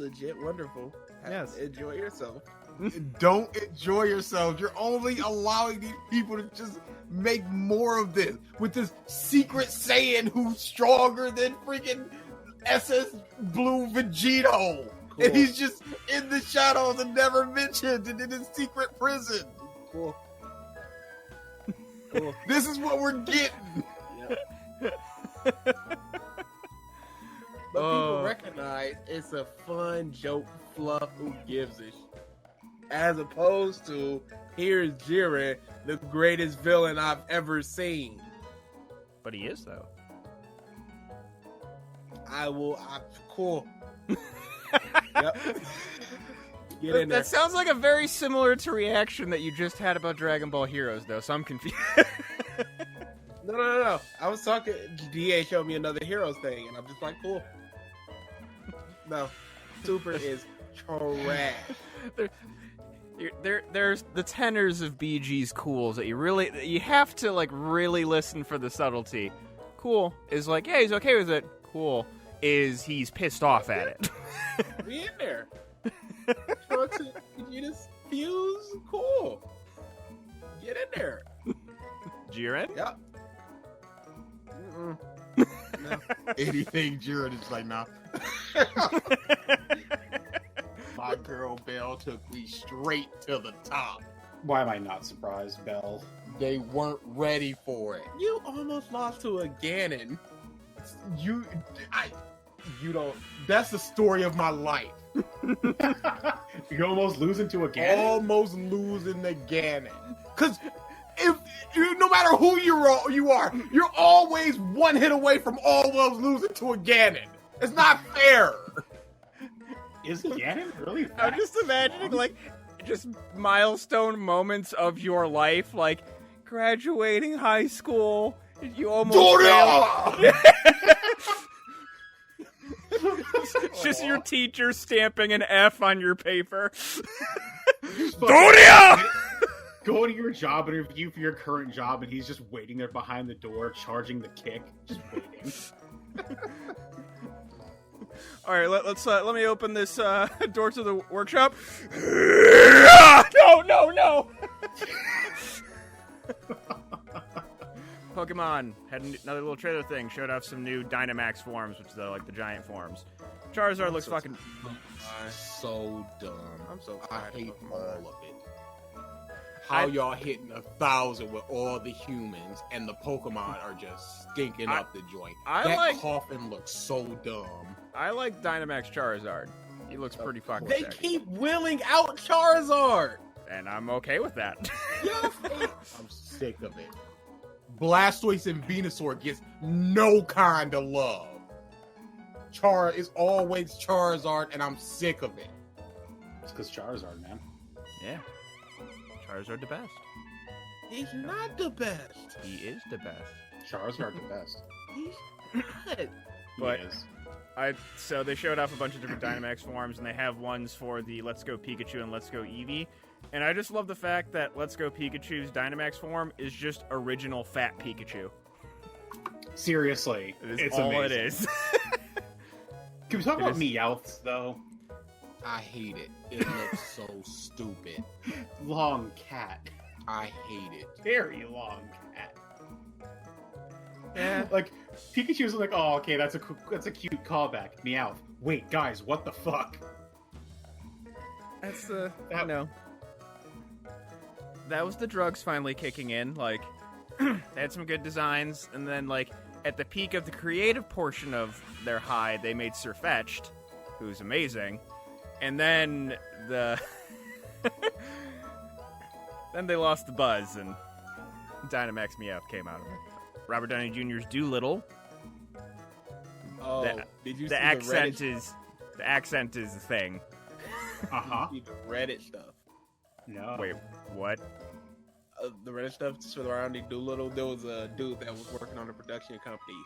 legit wonderful. Yes. Enjoy yourself. Don't enjoy yourself. You're only allowing these people to just make more of this with this secret Saiyan who's stronger than freaking SS Blue Vegito. Cool. And he's just in the shadows and never mentioned and in his secret prison. Cool. Cool. This is what we're getting. Yep. But people recognize it's a fun joke fluff. Who gives a shit? As opposed to, here's Jiren, the greatest villain I've ever seen. But he is, though. Cool. Yep. Get in there. That sounds like a very similar to reaction that you just had about Dragon Ball Heroes, though, so I'm confused. No. I was talking, DA showed me another Heroes thing, and I'm just like, cool. No. Super is trash. There's the tenors of BG's cools that you have to like really listen for the subtlety. Cool is like, yeah, he's okay with it. Cool is he's pissed off at it. Be in there. Trunks and Vegeta's fuse. Cool. Get in there. Jiren? Yep. No. Anything Jiren is like, nah. My girl Belle took me straight to the top. Why am I not surprised, Belle? They weren't ready for it. You almost lost to a Ganon. You don't. That's the story of my life. You're almost losing to a Ganon? Almost losing to Ganon. Because no matter who you are, you're always one hit away from almost losing to a Ganon. It's not fair. Is Ganon really fast? I'm just imagining, like, just milestone moments of your life, like graduating high school. You almost failed. It's just your teacher stamping an F on your paper. Doria! Go to your job interview for your current job, and he's just waiting there behind the door, charging the kick, just waiting. All right, let me open this door to the workshop. No! Pokemon had another little trailer thing. Showed off some new Dynamax forms, which are like the giant forms. Charizard looks fucking So dumb. I'm so I tired hate of all Pokemon. of it. How y'all hitting 1,000 with all the humans and the Pokemon are just stinking up the joint. That coffin looks so dumb. I like Dynamax Charizard. He looks pretty fucking They sexy. keep willing out Charizard. And I'm okay with that. I'm sick of it. Blastoise and Venusaur gets no kind of love. Char is always Charizard, and I'm sick of it. It's because Charizard, man. Yeah. Charizard the best. He's not the best. He is the best. Charizard the best. He's not. But He is. So they showed off a bunch of different Dynamax forms, and they have ones for the Let's Go Pikachu and Let's Go Eevee. And I just love the fact that Let's Go Pikachu's Dynamax form is just original fat Pikachu. Seriously, It's amazing. all it is. Can we talk about Meowths, though? I hate it. It looks so stupid. Long cat. I hate it. Very long cat. Yeah. Like, Pikachu's like, oh, okay, that's a cute callback. Meowth. Wait, guys, what the fuck? That's that was the drugs finally kicking in. Like, they had some good designs, and then, like, at the peak of the creative portion of their high, they made Sirfetch'd, who's amazing. And then then they lost the buzz, and Dynamax Meowth came out of it. Robert Downey Jr.'s Doolittle. Oh, did you see The accent the Reddit? is the thing. Uh-huh. See the Reddit stuff. No. Wait, what? The Reddit stuff surrounding Doolittle. There was a dude that was working on a production company,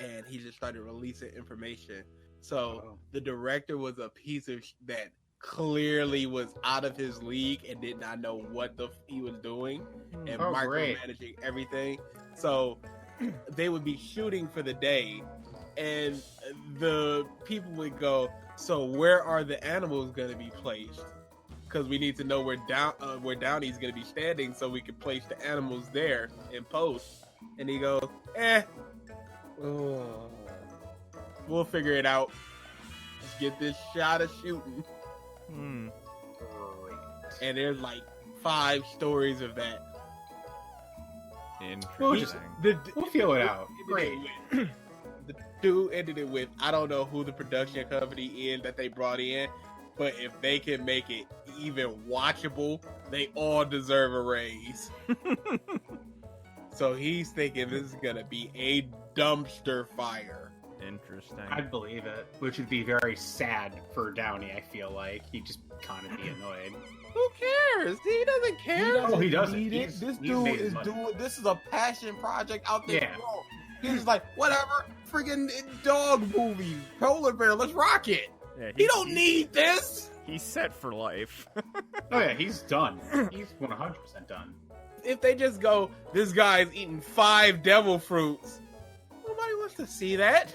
and he just started releasing information. So the director was a piece of that clearly was out of his league and did not know what he was doing and great. micromanaging everything. So they would be shooting for the day, and the people would go, so where are the animals going to be placed? Because we need to know where Downey's going to be standing so we can place the animals there in post. And he goes, we'll figure it out. Let's get this shot of shooting. And there's like 5 stories of that. Interesting. We'll feel it out. Great. The dude ended it with, I don't know who the production company is that they brought in, but if they can make it even watchable, they all deserve a raise. So he's thinking this is going to be a dumpster fire. Interesting. I'd believe it, which would be very sad for Downey, I feel like. He'd just kind of be annoyed. Who cares? He doesn't care. He doesn't. Need it. This dude is doing. This is a passion project out there. Yeah. He's like, whatever, friggin' dog movie, polar bear, let's rock it. Yeah, He don't need this. He's set for life. Oh yeah, he's done. He's 100% done. If they just go, this guy's eating 5 devil fruits, nobody wants to see that.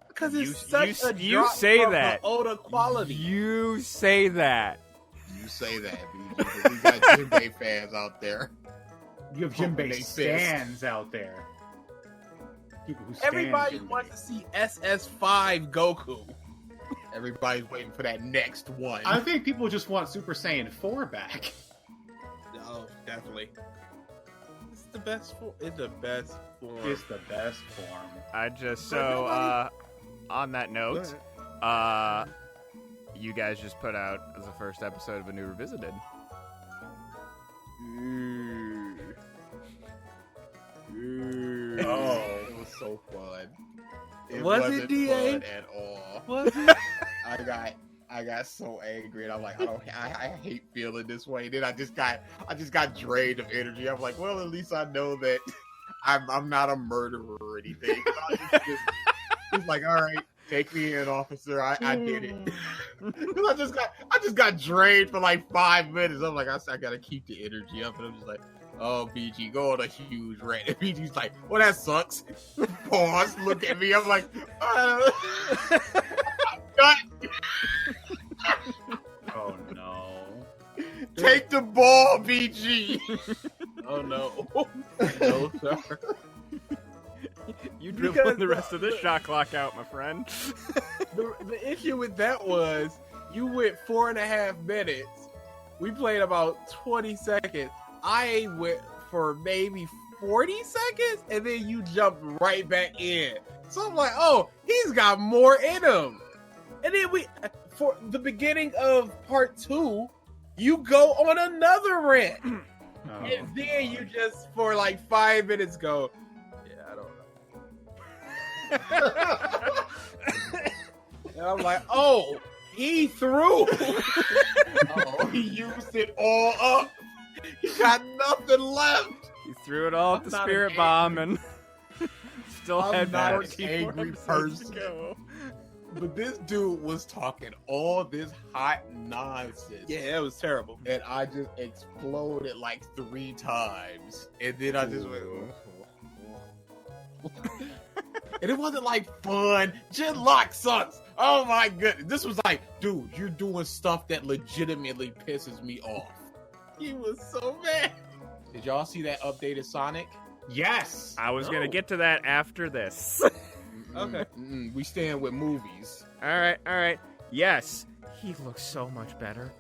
Because it's such a you drop say from that. the Oda quality. You say that. You say that, BG, but we got Jinbei fans out there. You have Pumping Jinbei they fist. stands out there. People who stand Everybody Jinbei. wants to see SS5 Goku. Everybody's waiting for that next one. I think people just want Super Saiyan 4 back. Oh, definitely. It's the best form. It's the best form. It's the best form. I just But on that note, you guys just put out the first episode of A New Revisited. Oh, it was so fun. It Was it, wasn't DA? fun at all. Was it? I got so angry, and I'm like, I hate feeling this way. Then I just got drained of energy. I'm like, well, at least I know that I'm not a murderer or anything. It's like, all right, take me in, officer. I did it. Because I just got drained for like 5 minutes. I'm like, I gotta keep the energy up, and I'm just like, oh, BG, go on a huge rant. And BG's like, well, that sucks. Pause, look at me. I'm like, God. Oh no. Take the ball, BG. Oh, no. No, sir. You dribbling the rest of this shot clock out, my friend. The issue with that was you went 4.5 minutes. We played about 20 seconds. I went for maybe 40 seconds, and then you jumped right back in. So I'm like, oh, he's got more in him. And then for the beginning of part 2, you go on another rant. Oh, And then you just, for like 5 minutes, go, yeah, I don't know. And I'm like, oh, he threw. Oh, he used it all up. He got nothing left. He threw it all at I'm the not spirit an bomb and still I'm had not an 14 angry episodes to person. go. But this dude was talking all this hot nonsense. Yeah, it was terrible. And I just exploded like 3 times. And then I just went. And it wasn't like fun. Genlock sucks. Oh my goodness. This was like, dude, you're doing stuff that legitimately pisses me off. He was so mad. Did y'all see that updated Sonic? yes. I was No. gonna get to that after this. Okay. We stand with movies. all right. Yes, he looks so much better.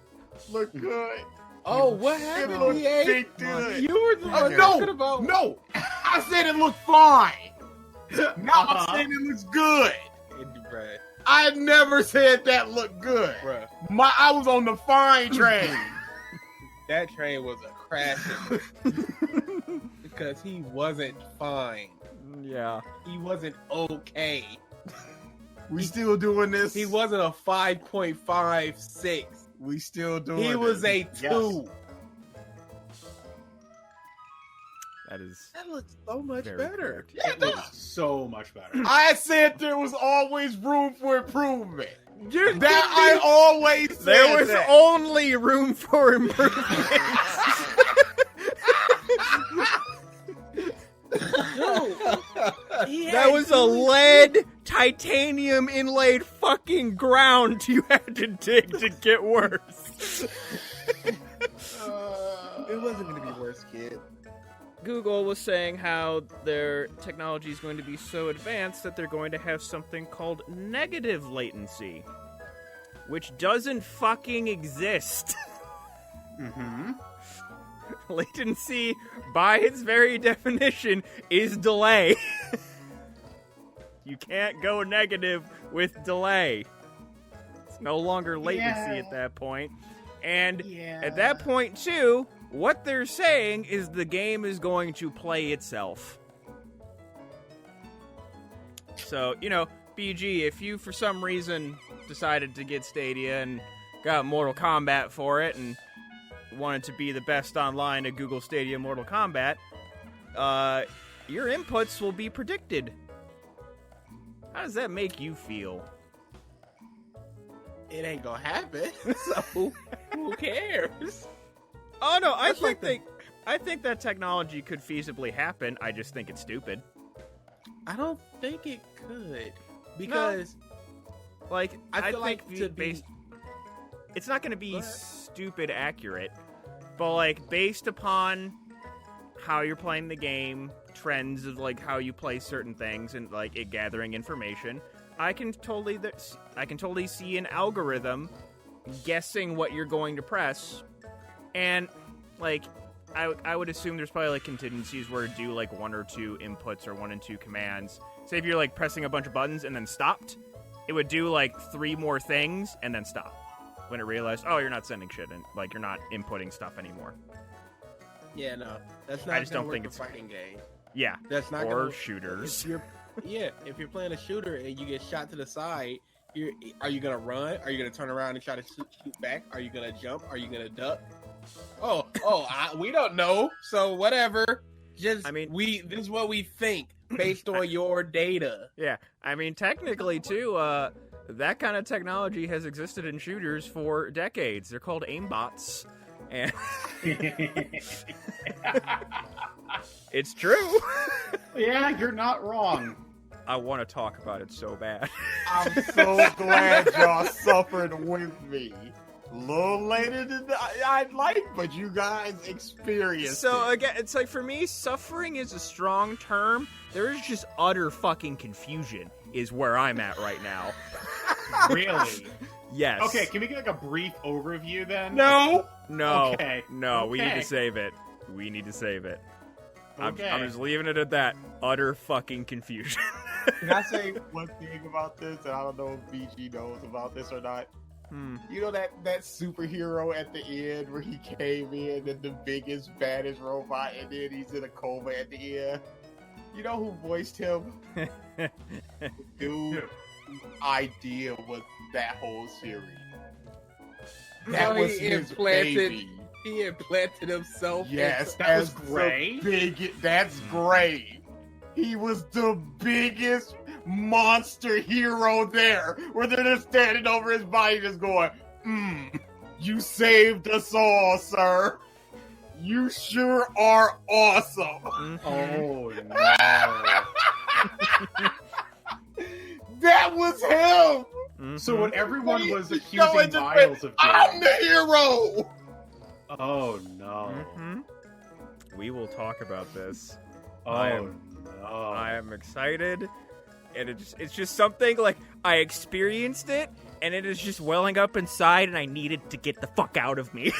Look good. Oh, what It happened, looks DA? big good. You were the one No, talking about. no. I said it looked fine. Now Uh-huh. I'm saying it looks good. Bruh, I never said that looked good. bruh. I was on the fine train. That train was a crashing because he wasn't fine. Yeah. He wasn't okay. We still doing this. He wasn't a 5.56. We still doing. He was a 2. That is That looks so much very better. correct. Yeah, It looks so much better. I said there was always room for improvement. You're That I always said. There was that. only room for improvement. That was a lead titanium inlaid fucking ground you had to dig to get worse. It wasn't going to be worse, kid. Google was saying how their technology is going to be so advanced that they're going to have something called negative latency, which doesn't fucking exist. Mm-hmm. Latency, by its very definition, is delay. You can't go negative with delay. It's no longer latency at that point. And at that point, too, what they're saying is the game is going to play itself. So, BG, if you for some reason decided to get Stadia and got Mortal Kombat for it and wanted to be the best online at Google Stadia Mortal Kombat, your inputs will be predicted. How does that make you feel? It ain't gonna happen, so who cares? Oh no, I think that technology could feasibly happen. I just think it's stupid. I don't think it could, because I feel like it's not going to be stupid accurate, but based upon how you're playing the game, trends of how you play certain things, and it gathering information, I can totally see an algorithm guessing what you're going to press, and I would assume there's probably contingencies where it do one or two inputs or 1 and 2 commands. Say if you're pressing a bunch of buttons and then stopped, it would do 3 more things and then stop when it realized, oh, you're not sending shit and you're not inputting stuff anymore. Yeah, no, that's not. I just don't think it's fighting game. Yeah, that's not. Or shooters. If you're playing a shooter and you get shot to the side, are you gonna run? Are you gonna turn around and try to shoot back? Are you gonna jump? Are you gonna duck? We don't know. So whatever. This is what we think based on your data. Yeah, technically too. That kind of technology has existed in shooters for decades. They're called aimbots, and it's true. Yeah, you're not wrong. I want to talk about it so bad. I'm so glad y'all suffered with me. A little later than I'd like, but you guys experienced So it. again, it's for me, suffering is a strong term. There is just utter fucking confusion is where I'm at right now. Really? Yes. Okay, can we get a brief overview then? No! Okay. No, we need Okay. to save it. Okay. I'm just leaving it at that. Utter fucking confusion. Can I say one thing about this? And I don't know if BG knows about this or not. You know that superhero at the end where he came in and the biggest, baddest robot, and then he's in a coma at the end? You know who voiced him? Dude, idea was that whole series. That was his baby. He implanted himself. Yes, that was Gray. That's Gray. He was the biggest monster hero there, where they're just standing over his body, just going, you saved us all, sir. You sure are awesome. Oh, no. That was him. So when everyone was He's accusing going to Miles say, of I'm doing... the hero. Oh, no. We will talk about this. Oh, no. I am excited, and it's just something I experienced it, and it is just welling up inside, and I needed to get the fuck out of me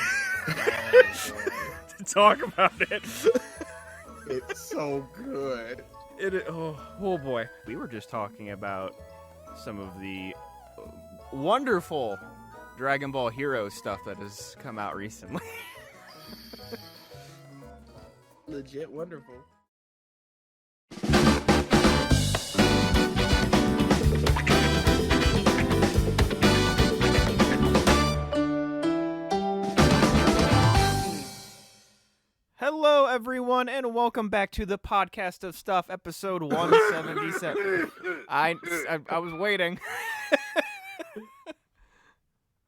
to talk about it. It's so good. Oh boy. We were just talking about some of the wonderful Dragon Ball Hero stuff that has come out recently. Legit wonderful. Hello, everyone, and welcome back to the Podcast of Stuff, episode 177. I was waiting.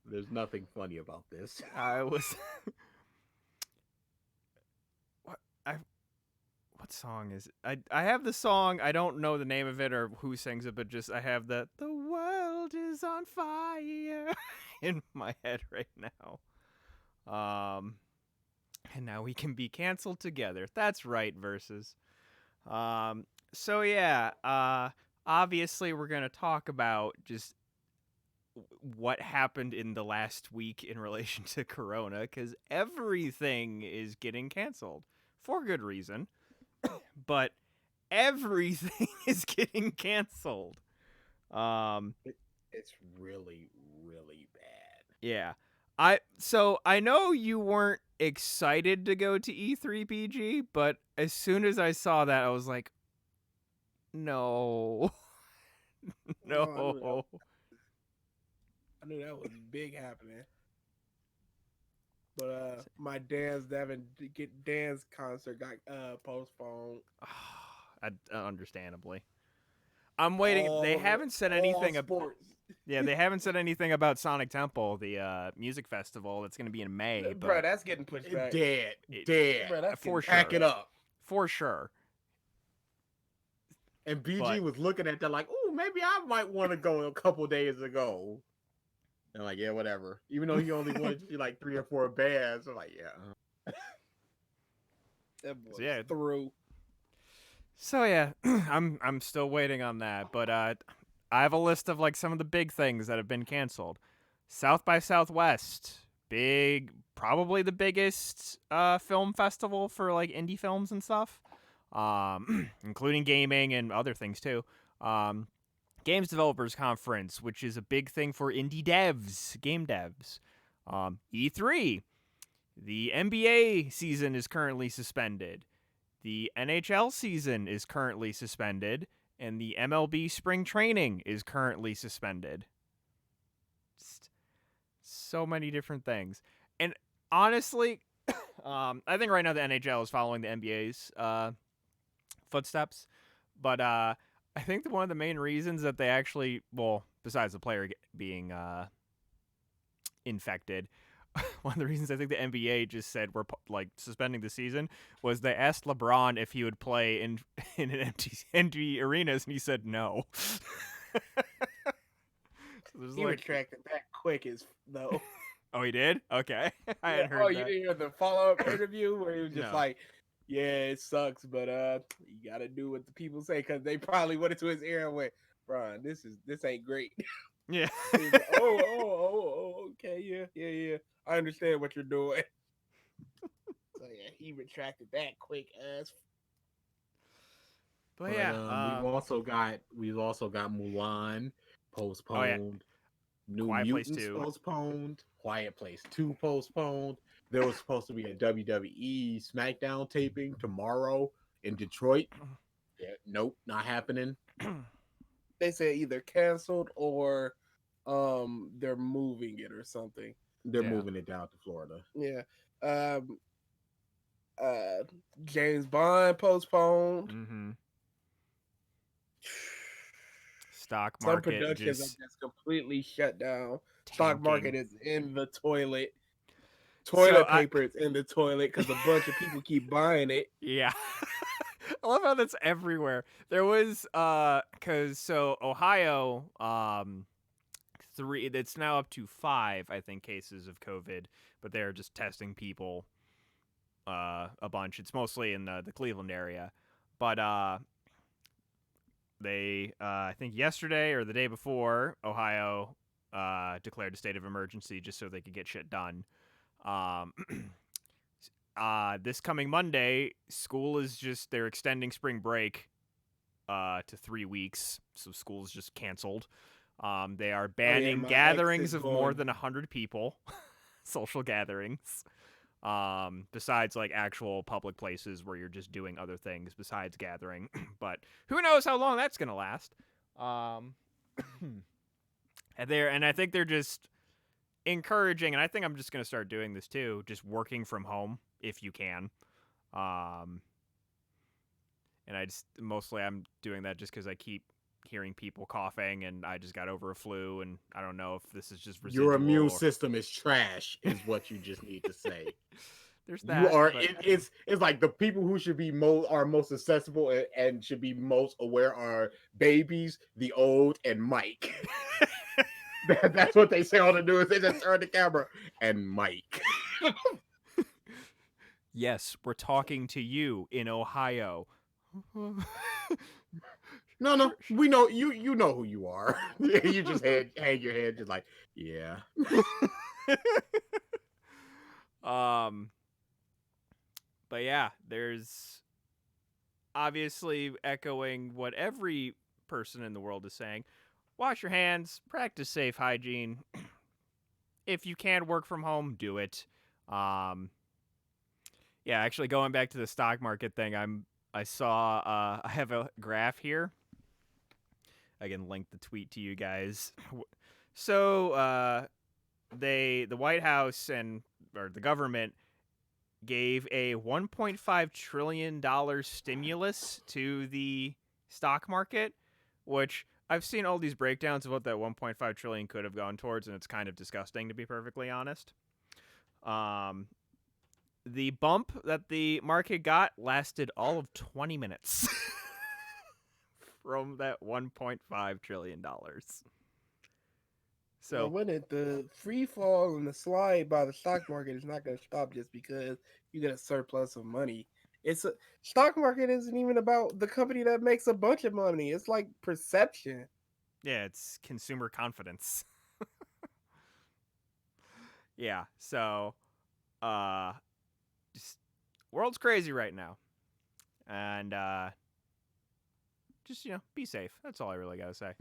There's nothing funny about this. I was... what song is it? I have the song. I don't know the name of it or who sings it, but just I have the world is on fire in my head right now. And now we can be canceled together. That's right, Versus. So yeah, obviously we're gonna talk about just what happened in the last week in relation to Corona, because everything is getting canceled for good reason, but everything is getting canceled. It's really, really bad. Yeah. I know you weren't excited to go to E3 PG, but as soon as I saw that, I was like, no. No. I knew that was big happening. But my dance concert got postponed. Understandably. I'm waiting. They haven't said anything about. Yeah, they haven't said anything about Sonic Temple, the music festival that's going to be in May. But bro, that's getting pushed back. Dead. Bro, that's for sure. Pack it up. For sure. And BG was looking at that like, oh, maybe I might want to go a couple days ago. And I'm like, yeah, whatever. Even though he only wanted to see like 3 or 4 bands, I'm like, yeah. That boy's through. So yeah, I'm still waiting on that, but I have a list of like some of the big things that have been canceled. South by Southwest, probably the biggest film festival for like indie films and stuff, including gaming and other things too. Games Developers Conference, which is a big thing for indie devs, game devs. E3, the NBA season is currently suspended. The NHL season is currently suspended, and the MLB spring training is currently suspended. Just so many different things. And honestly, I think right now the NHL is following the NBA's footsteps. But I think that one of the main reasons that they actually, well, besides the player being infected, one of the reasons I think the NBA just said we're like suspending the season was they asked LeBron if he would play in an empty arenas, and he said no. So he retracted that quick as though. Oh, he did? Okay, I hadn't heard that. You didn't hear the follow-up interview where he was just like, "Yeah, it sucks, but you gotta do what the people say," because they probably went into his ear and went, "Bron, this ain't great." Yeah. Like, okay, yeah. I understand what you're doing. So yeah, he retracted that quick as. But yeah, we've also got Mulan postponed. Oh, yeah. New Quiet Place Mutants 2 postponed. Quiet Place 2 postponed. There was supposed to be a WWE SmackDown taping tomorrow in Detroit. Yeah, nope, not happening. They said either canceled or they're moving it or something. They're moving it down to Florida. Yeah. James Bond postponed. Mm-hmm. Stock Some market productions are just completely shut down. tanking. Stock market is in the toilet. Toilet paper is in the toilet because a bunch of people keep buying it. Yeah. I love how that's everywhere. There was Ohio, it's now up to 5, I think, cases of COVID, but they're just testing people a bunch. It's mostly in the Cleveland area. But they I think yesterday or the day before, Ohio declared a state of emergency just so they could get shit done. This coming Monday, school is they're extending spring break to 3 weeks, so school's just canceled. They are banning gatherings of more than 100 people, social gatherings, besides like actual public places where you're just doing other things besides gathering. But who knows how long that's gonna last. And I think they're just encouraging, and I think I'm just gonna start doing this too, just working from home if you can. And I'm doing that just because I keep hearing people coughing, and I just got over a flu, and I don't know if this is just residual. Your immune system is trash, is what you just need to say. there's You that. are. But... It's like the people who should be most accessible and should be most aware are babies, the old, and Mike. That's what they say on the news. They just turn the camera and Mike. Yes, we're talking to you in Ohio. No, we know you. You know who you are. You just hang your head, just like, yeah. But yeah, there's obviously echoing what every person in the world is saying. Wash your hands, practice safe hygiene. If you can work from home, do it. Yeah, actually going back to the stock market thing, I have a graph here. I can link the tweet to you guys. So the White House or the government gave a $1.5 trillion stimulus to the stock market, which I've seen all these breakdowns of what that 1.5 trillion could have gone towards, and it's kind of disgusting, to be perfectly honest. The bump that the market got lasted all of 20 minutes from that $1.5 trillion. So when the free fall and the slide by the stock market is not going to stop just because you get a surplus of money. Stock market isn't even about the company that makes a bunch of money. It's like perception. yeah, it's consumer confidence. Yeah, so just world's crazy right now. And just, be safe. That's all I really got to say.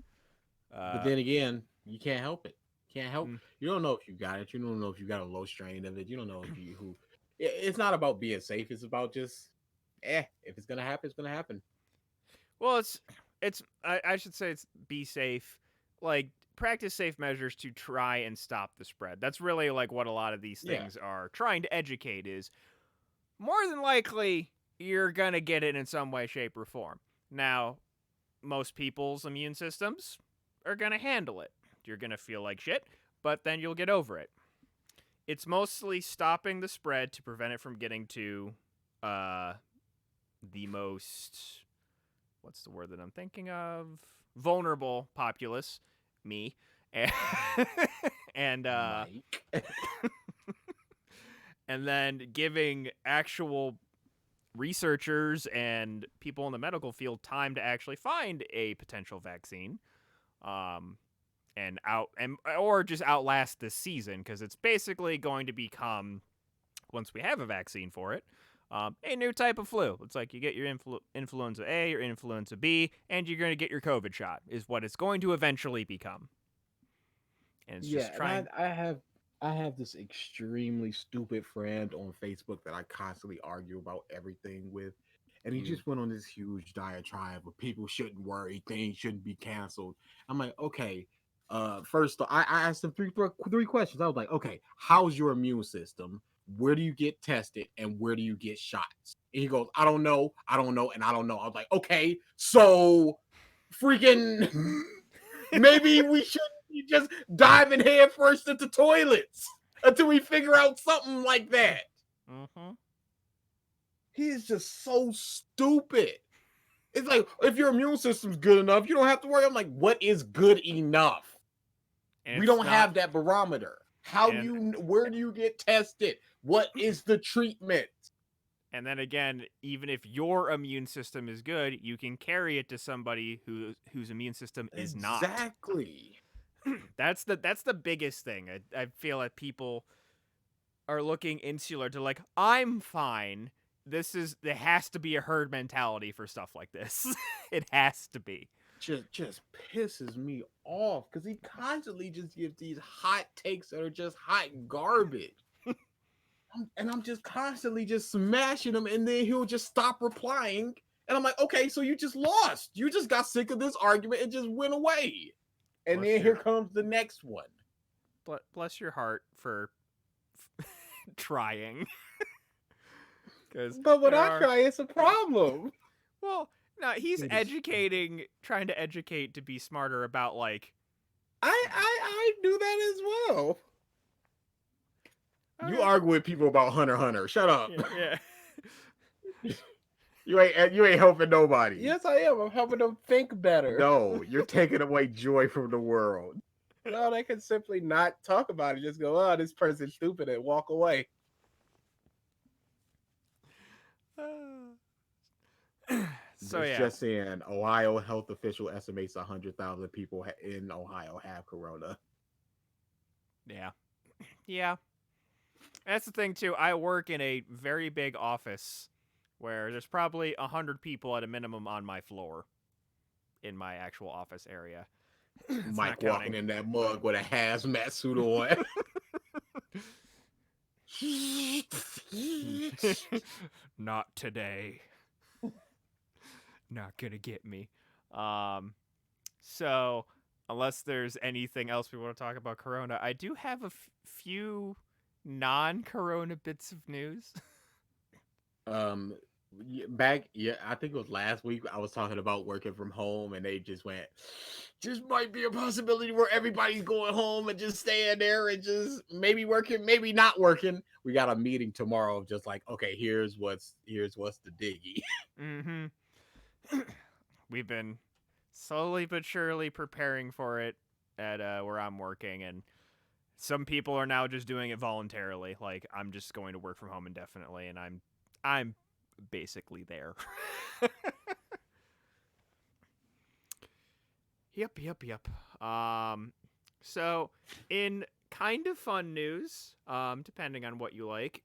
But then again, you can't help it. Can't help. You don't know if you got it. You don't know if you got a low strain of it. You don't know if you who. It's not about being safe. It's about just, if it's gonna happen, it's gonna happen. Well, I should say it's be safe. Like, practice safe measures to try and stop the spread. That's really like what a lot of these things are trying to educate is more than likely you're gonna get it in some way, shape, or form. Now, most people's immune systems are gonna handle it. You're gonna feel like shit, but then you'll get over it. It's mostly stopping the spread to prevent it from getting to the most, what's the word that I'm thinking of? Vulnerable populace, me, and and then giving actual researchers and people in the medical field time to actually find a potential vaccine, or just outlast this season, because it's basically going to become, once we have a vaccine for it, a new type of flu. It's like you get your influenza A or influenza B, and you're going to get your COVID shot, is what it's going to eventually become. And it's just trying. I have this extremely stupid friend on Facebook that I constantly argue about everything with. And he just went on this huge diatribe of people shouldn't worry, things shouldn't be canceled. I'm like, okay. First, I asked him three questions. I was like, okay, how's your immune system? Where do you get tested? And where do you get shots? And he goes, I don't know, and I don't know. I was like, okay, so freaking maybe we shouldn't be just diving head first into toilets until we figure out something like that. Mm-hmm. He's just so stupid. It's like, if your immune system's good enough, you don't have to worry. I'm like, what is good enough? And we don't have that barometer. Where do you get tested? What is the treatment? And then again, even if your immune system is good, you can carry it to somebody whose immune system is not. Exactly. That's the biggest thing. I feel like people are looking insular to like, I'm fine. There has to be a herd mentality for stuff like this. It has to be. Just pisses me off because he constantly just gives these hot takes that are just hot garbage. And I'm just constantly just smashing him, and then he'll just stop replying. And I'm like, okay, so you just lost. You just got sick of this argument and just went away. And then here comes the next one. Bless your heart for trying. But when I try, it's a problem. Well, no, he's trying to educate to be smarter about, like... I do that as well. You argue with people about Hunter x Hunter. Shut up. Yeah. You ain't helping nobody. Yes, I am. I'm helping them think better. No, you're taking away joy from the world. No, they can simply not talk about it. Just go, oh, this person's stupid, and walk away. So It's yeah, just saying Ohio health official estimates 100,000 people in Ohio have corona. yeah. That's the thing too. I work in a very big office where there's probably 100 people at a minimum on my floor in my actual office area. It's Mike not walking counting. in that mug with a hazmat suit on. Not today. Not gonna get me. So unless there's anything else we want to talk about Corona, I do have a few non-Corona bits of news. I think it was last week. I was talking about working from home, and they just went, "Just might be a possibility where everybody's going home and just staying there and just maybe working, maybe not working." We got a meeting tomorrow of just like, okay, here's what's the diggy. Mm-hmm. We've been slowly but surely preparing for it at where I'm working, and some people are now just doing it voluntarily. Like, I'm just going to work from home indefinitely, and I'm basically there. Yep. So in kind of fun news, depending on what you like,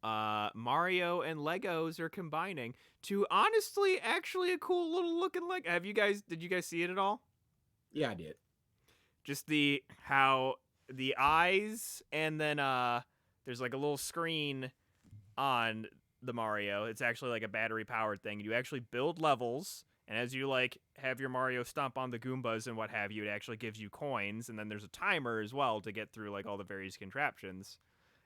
Mario and Legos are combining to honestly actually a cool little looking Lego. Did you guys see it at all? Yeah, I did. Just how the eyes, and then there's like a little screen on the Mario. It's actually like a battery powered thing. You actually build levels, and as you like have your Mario stomp on the Goombas and what have you, it actually gives you coins, and then there's a timer as well to get through like all the various contraptions.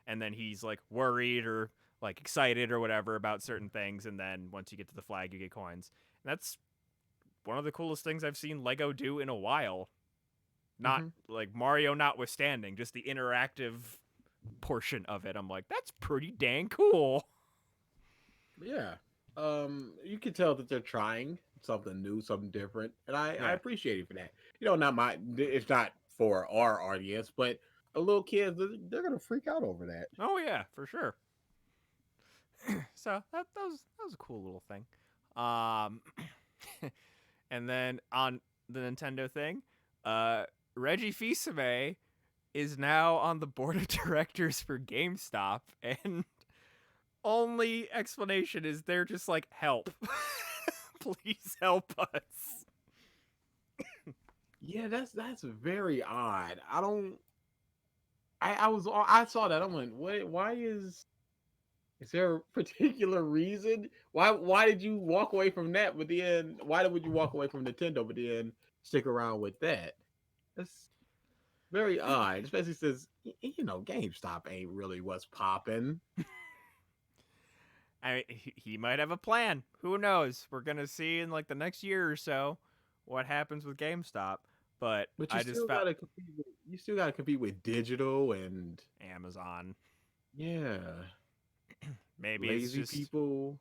And then he's like worried or like excited or whatever about certain things, and then once you get to the flag, you get coins. And that's one of the coolest things I've seen Lego do in a while. Not like Mario notwithstanding, just the interactive portion of it. I'm like, that's pretty dang cool. Yeah. You can tell that they're trying something new, something different, and I appreciate it for that. It's not for our audience, but a little kids, they're gonna freak out over that. Oh yeah, for sure. So that was a cool little thing. And then on the Nintendo thing, Reggie Fils-Aimé is now on the board of directors for GameStop, and only explanation is they're just like, help. Please help us. Yeah, that's very odd. I saw that. I'm like, why is there a particular reason? Why did you walk away from that, but then why would you walk away from Nintendo but then stick around with that? That's very odd, especially since GameStop ain't really what's popping. I mean, he might have a plan. Who knows? We're gonna see in like the next year or so what happens with GameStop. But you still gotta compete with digital and Amazon. Yeah. Maybe lazy it's just people.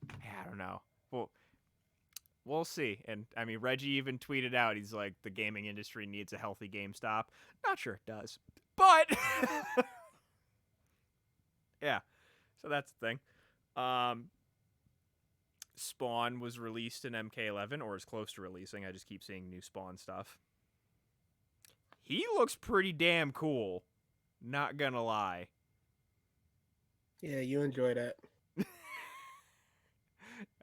I don't know. Well, we'll see. And I mean, Reggie even tweeted out, he's like, the gaming industry needs a healthy GameStop. Not sure it does, but yeah. So that's the thing. Spawn was released in MK11, or is close to releasing. I just keep seeing new Spawn stuff. He looks pretty damn cool. Not gonna lie. Yeah, you enjoy that.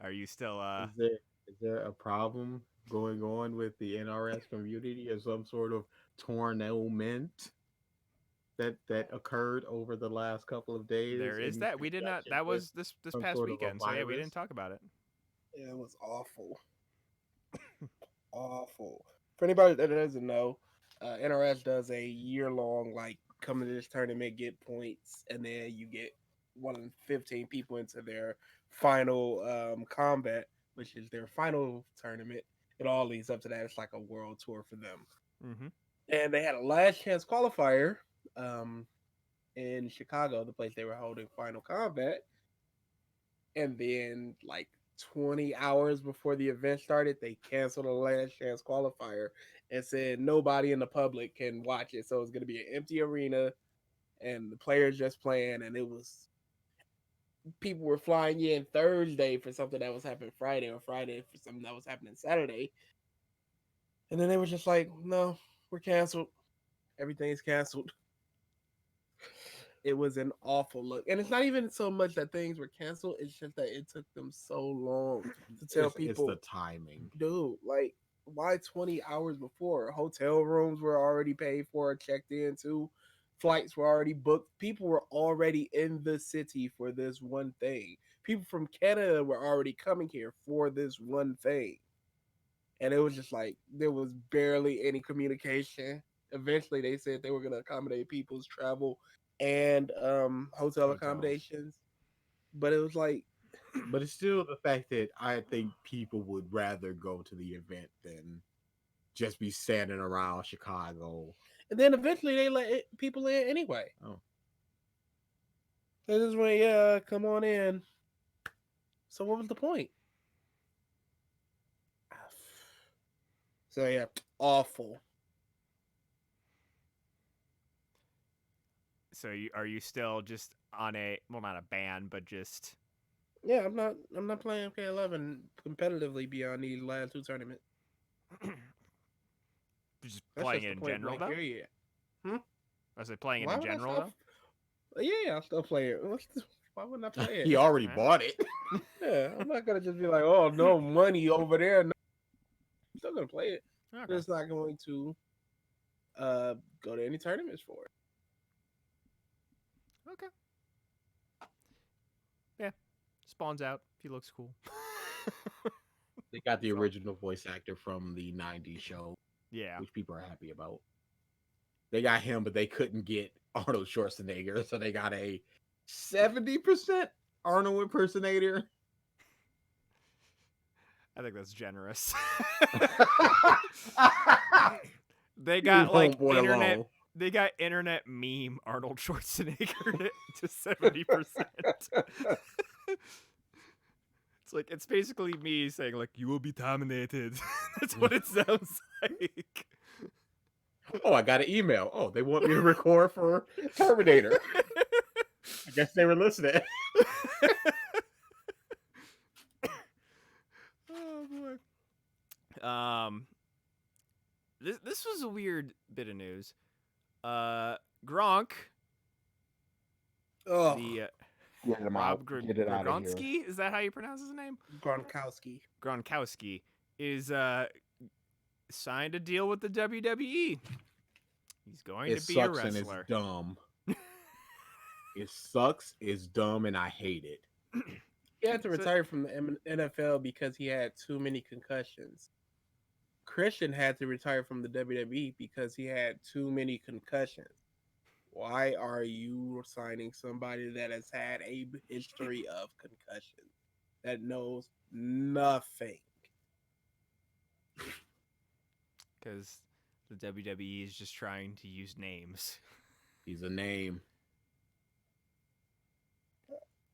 Are you still Is there a problem going on with the NRS community, or some sort of tournament that occured over the last couple of days? There is that. We did not. That was this past weekend. So yeah, we didn't talk about it. Yeah, it was awful. Awful. For anybody that doesn't know, NRS does a year-long, like, come to this tournament, get points, and then you get one of 15 people into their final combat, which is their final tournament. It all leads up to that. It's like a world tour for them. Mm-hmm. And they had a last chance qualifier in Chicago, the place they were holding Final Combat, and then like 20 hours before the event started, they canceled the last chance qualifier and said nobody in the public can watch it. So it's going to be an empty arena and the players just playing. And it was people were flying in Thursday for something that was happening Friday, or Friday for something that was happening Saturday. And then they were just like, no, we're canceled. Everything's canceled. It was an awful look. And it's not even so much that things were canceled, it's just that it took them so long to tell It's people, the timing. dude, like, why 20 hours before? Hotel rooms were already paid for, checked into, flights were already booked. People were already in the city for this one thing. People from Canada were already coming here for this one thing. And it was just like, there was barely any communication. Eventually, they said they were going to accommodate people's travel and hotel Hotels. accommodations. But it was like, But it's still the fact that I think people would rather go to the event than just be standing around Chicago. and then eventually they let people in anyway. Oh. They just went, yeah, come on in. So what was the point? So yeah, awful. So are you still just on a, well, not a ban, but just Yeah, I'm not playing MK11 competitively beyond these last two tournaments. just That's playing just it the in point general blank though? period. I was playing it Why in would I general stop? though? Yeah, I'll still play it. Why wouldn't I play it? He already Huh? bought it. Yeah, I'm not gonna just be like, oh, no money over there. No. I'm still gonna play it. Okay. I'm just not going to go to any tournaments for it. Okay. Yeah. Spawns out. He looks cool. They got the So- original voice actor from the '90s show, Yeah. which people are happy about. They got him, but they couldn't get Arnold Schwarzenegger, so they got a 70% Arnold impersonator. I think that's generous. They got like Homeboy internet. alone. They got internet meme Arnold Schwarzenegger to 70%. It's like, it's basically me saying like, you will be terminated. That's what it sounds like. Oh, I got an email. Oh, they want me to record for Terminator. I guess they were listening. Oh boy. This was a weird bit of news. Gronk, Oh, the Get him Rob out. Get it out of here. Gronkowski, is that how you pronounce his name? Gronkowski. Gronkowski is signed a deal with the WWE. He's going It to be a sucks and it's wrestler. dumb. It sucks, it's dumb, and I hate it. He had to retire from the NFL because he had too many concussions. Christian had to retire from the WWE because he had too many concussions. Why are you signing somebody that has had a history of concussions, that knows nothing? Because the WWE is just trying to use names. He's a name.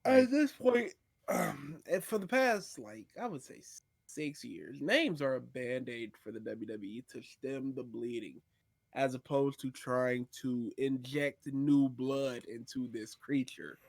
At this point, and for the past, like, I would say 6 years, names are a band-aid for the WWE to stem the bleeding, as opposed to trying to inject new blood into this creature.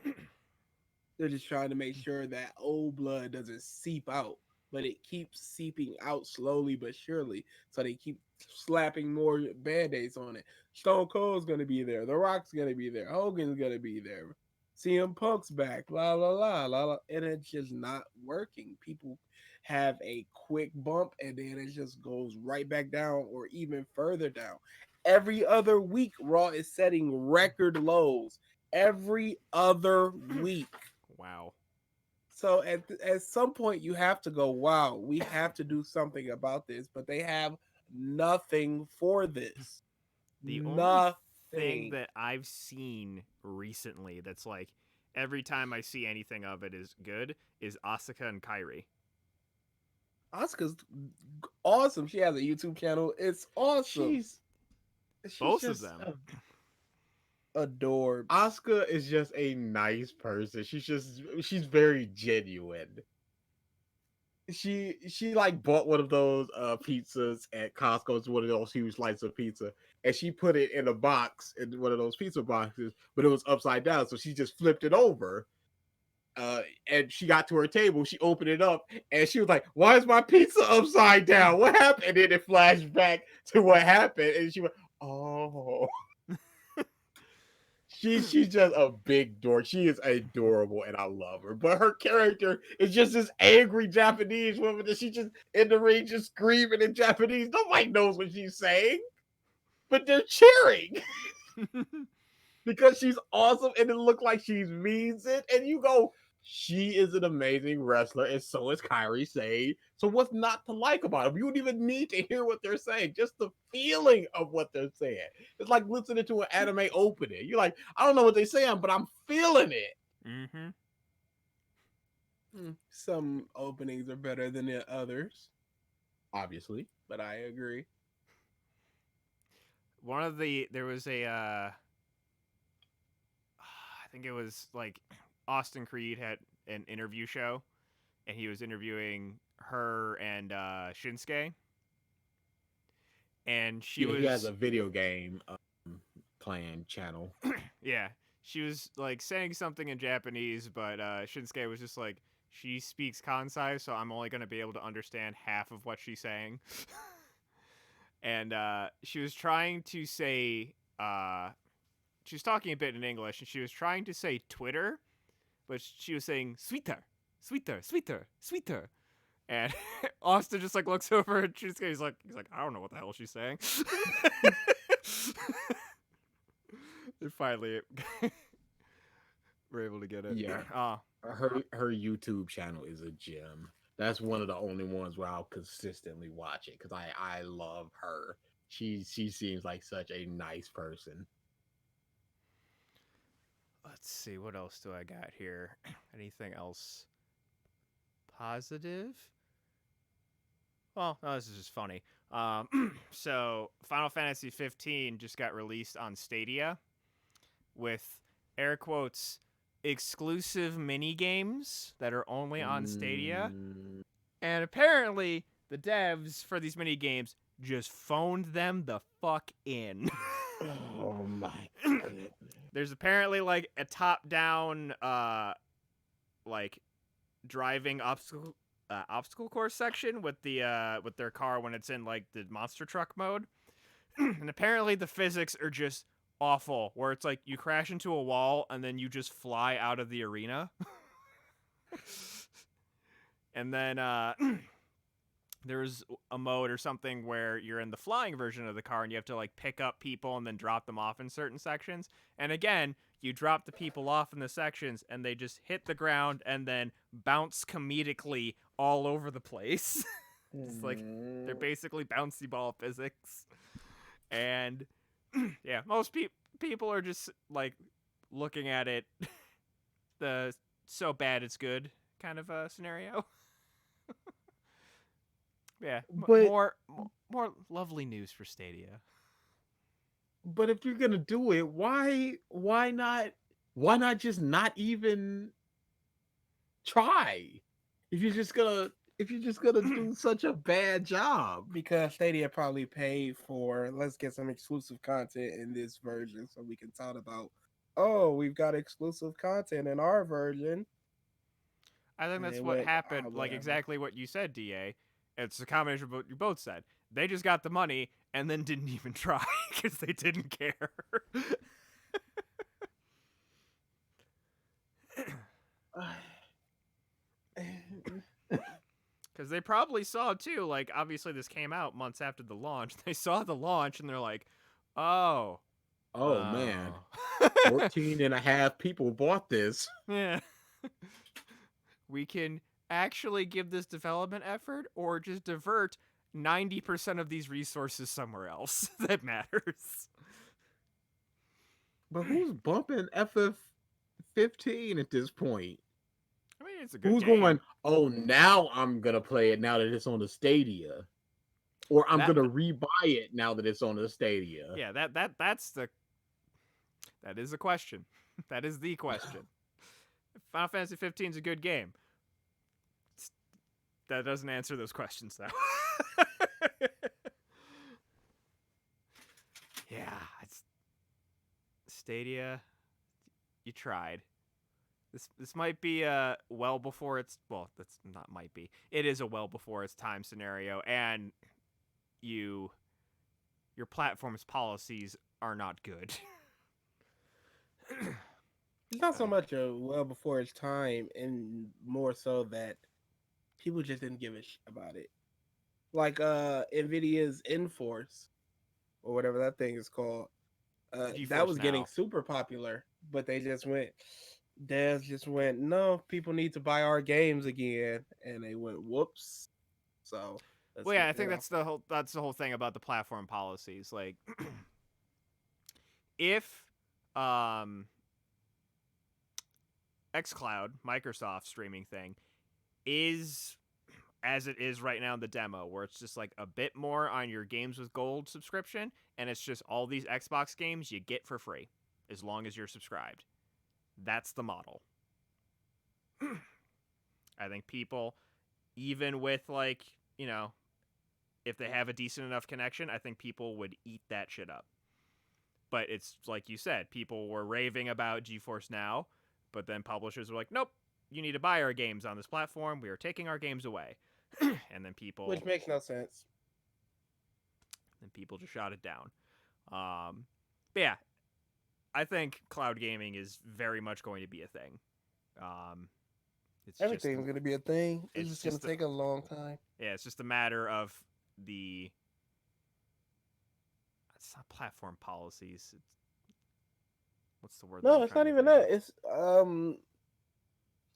They're just trying to make sure that old blood doesn't seep out, but it keeps seeping out slowly but surely. So they keep slapping more band-aids on it. Stone Cold's gonna be there, The Rock's gonna be there, Hogan's gonna be there, CM Punk's back, blah blah blah blah, and it's just not working. People have a quick bump and then it just goes right back down or even further down. Every other week, Raw is setting record lows. Every other week. Wow. So at some point you have to go, wow, we have to do something about this, but they have nothing for this. The only nothing. thing that I've seen recently that's like every time I see anything of it is good is Asuka and Kairi. Asuka's awesome. She has a YouTube channel. It's awesome. She's Both of just them. adorbs. Asuka is just a nice person. She's very genuine. She like bought one of those pizzas at Costco. It's one of those huge slices of pizza, and she put it in a box in one of those pizza boxes, but it was upside down, so she just flipped it over. And she got to her table, she opened it up, and she was like, "Why is my pizza upside down? What happened?" And then it flashed back to what happened, and she went, "Oh." She's just a big dork. She is adorable, and I love her. But her character is just this angry Japanese woman that she just in the ring just screaming in Japanese. Nobody knows what she's saying, but they're cheering because she's awesome, and it looks like she means it. And you go, she is an amazing wrestler, and so is Kairi Sane. So what's not to like about them? You don't even need to hear what they're saying, just the feeling of what they're saying. It's like listening to an anime opening. You're like, I don't know what they're saying, but I'm feeling it. Mm-hmm. Some openings are better than the others, Obviously. but I agree. There was a, I think it was like Austin Creed had an interview show, and he was interviewing her and Shinsuke, and He has a video game playing channel. yeah, she was like saying something in Japanese, but Shinsuke was just like, she speaks Kansai, so I'm only going to be able to understand half of what she's saying. And she was trying to say, she was talking a bit in English, and she was trying to say Twitter, but she was saying sweeter, sweeter, sweeter, sweeter. And Austin just like looks over and he's like, I don't know what the hell she's saying. And finally, we're able to get it. Yeah. Her YouTube channel is a gem. That's one of the only ones where I'll consistently watch it because I love her. She seems like such a nice person. Let's see, what else do I got here? Anything else positive? Well, no, this is just funny. So Final Fantasy 15 just got released on Stadia with air quotes exclusive mini games that are only on Stadia. And apparently the devs for these mini games just phoned them the fuck in. Oh my goodness. There's apparently like a top-down like driving obstacle course section with their car when it's in like the monster truck mode. And apparently the physics are just awful, where it's like you crash into a wall and then you just fly out of the arena. And then there's a mode or something where you're in the flying version of the car and you have to like pick up people and then drop them off in certain sections. And again, you drop the people off in the sections and they just hit the ground and then bounce comedically all over the place. It's like they're basically bouncy ball physics. And yeah, most people are just like looking at it the so bad it's good kind of a scenario. Yeah, But more lovely news for Stadia. But if you're gonna do it, why not just not even try? If you're just gonna do such a bad job. Because Stadia probably paid for, let's get some exclusive content in this version so we can talk about, oh, we've got exclusive content in our version. I think that's what happened, like exactly what you said, DA. It's a combination of what you both said. They just got the money and then didn't even try because they didn't care. Because they probably saw, too, like, obviously this came out months after the launch. They saw the launch and they're like, oh. Man. 14 and a half people bought this. Yeah. We can actually give this development effort or just divert 90% of these resources somewhere else that matters. But who's bumping FF15 at this point? I mean, it's a good Who's game. going, oh, now I'm going to play it now that it's on the Stadia. Or I'm going to rebuy it now that it's on the Stadia. Yeah, that's the That is a question. That is the question. Final Fantasy 15 is a good game. That doesn't answer those questions, though. Yeah, it's Stadia. You tried. This might be well before its that's not might be. It is a well before its time scenario, and your platform's policies are not good. It's not so much a well before its time, and more so that people just didn't give a shit about it. Like Nvidia's Enforce or whatever that thing is called. That GeForce was Now. getting super popular, but devs just went, no, people need to buy our games again, and they went, whoops. So, Well, yeah, I think that's the whole thing about the platform policies. Like, if xCloud, Microsoft streaming thing, is as it is right now in the demo, where it's just like a bit more on your Games with Gold subscription, and it's just all these Xbox games you get for free as long as you're subscribed. That's the model. I think people, even with like, if they have a decent enough connection, I think people would eat that shit up. But it's like you said, people were raving about GeForce Now, but then publishers were like, nope, you need to buy our games on this platform. We are taking our games away. And then people... Which makes no sense. And people just shot it down. But yeah, I think cloud gaming is very much going to be a thing. Everything's going to be a thing. It's just going to take a long time. Yeah, it's just a matter of the... It's not platform policies. What's the word? No, it's not even that. It's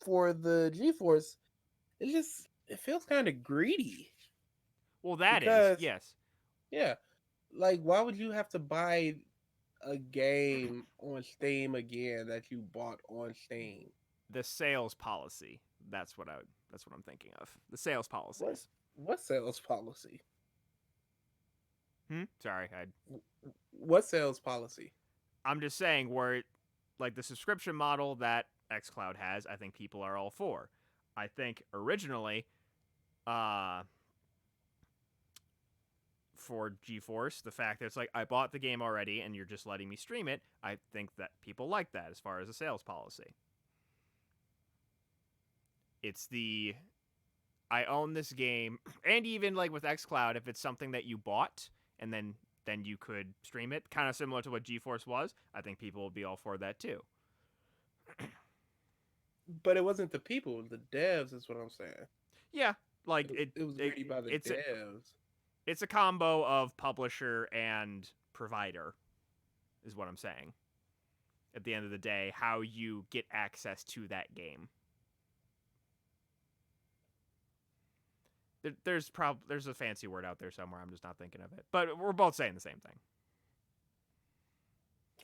for the GeForce, it feels kind of greedy. Well, is, yes. Yeah. Like, why would you have to buy a game on Steam again that you bought on Steam? The sales policy. That's what I'm thinking of. The sales policies. What sales policy? Sorry, What sales policy? I'm just saying where like the subscription model that xCloud has, I think people are all for. I think originally for GeForce, the fact that it's like I bought the game already and you're just letting me stream it, I think that people like that as far as a sales policy. It's the I own this game, and even like with xCloud, if it's something that you bought and then you could stream it, kind of similar to what GeForce was, I think people will be all for that too. But it wasn't the people, it was the devs is what I'm saying. Yeah, like it was greedy by the devs. It's a combo of publisher and provider is what I'm saying. At the end of the day, how you get access to that game. There's a fancy word out there somewhere. I'm just not thinking of it. But we're both saying the same thing.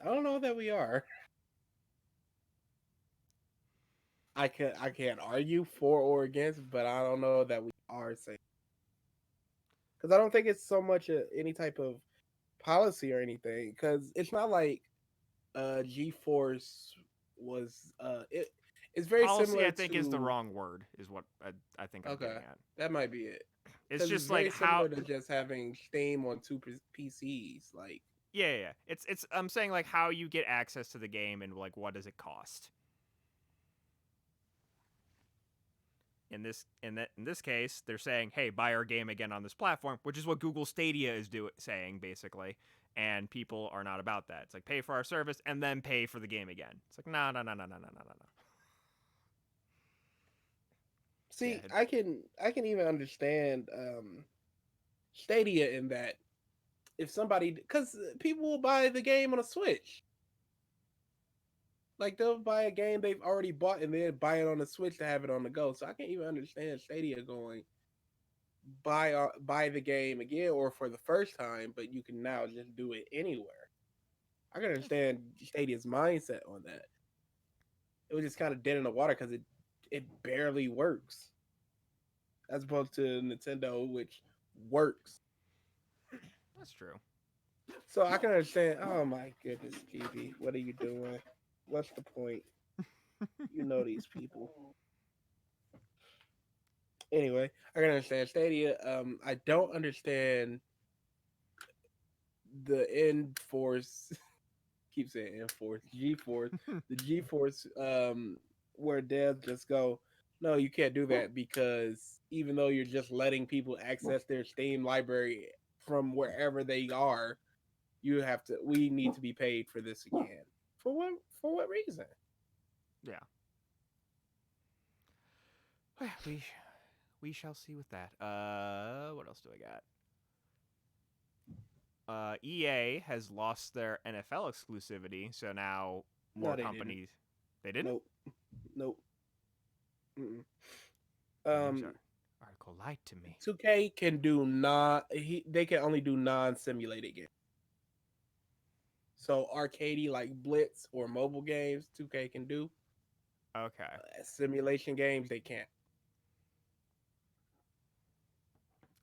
I don't know that we are. I can't argue for or against, but I don't know that we are saying. Because I don't think it's so much any type of policy or anything. Because it's not like GeForce was it's very policy, similar. I think is the wrong word. Is what I think I'm getting at. That might be it. It's just very like how to just having Steam on two PCs. Like yeah. It's I'm saying like how you get access to the game and like what does it cost. In this case, they're saying, "Hey, buy our game again on this platform," which is what Google Stadia is saying basically. And people are not about that. It's like pay for our service and then pay for the game again. It's like no. See, yeah. I can even understand Stadia in that if somebody, because people will buy the game on a Switch. Like they'll buy a game they've already bought and then buy it on the Switch to have it on the go. So I can't even understand Stadia going buy the game again or for the first time, but you can now just do it anywhere. I can understand Stadia's mindset on that. It was just kind of dead in the water because it barely works, as opposed to Nintendo, which works. That's true. So I can understand. Oh my goodness, GB, what are you doing? What's the point? You know these people. Anyway, I can understand Stadia. I don't understand the N-Force. Keep saying N-Force, G-Force, the G-Force. Where devs just go, no, you can't do that because even though you're just letting people access their Steam library from wherever they are, you have to. We need to be paid for this again. For what? For what reason? Yeah. We shall see with that. What else do I got? EA has lost their NFL exclusivity, so now more No, they companies. They didn't. Nope. Nope. Mm-mm. News article lied to me. 2K can do they can only do non-simulated games. So arcadey like Blitz or mobile games, 2K can do. Okay. Simulation games, they can't.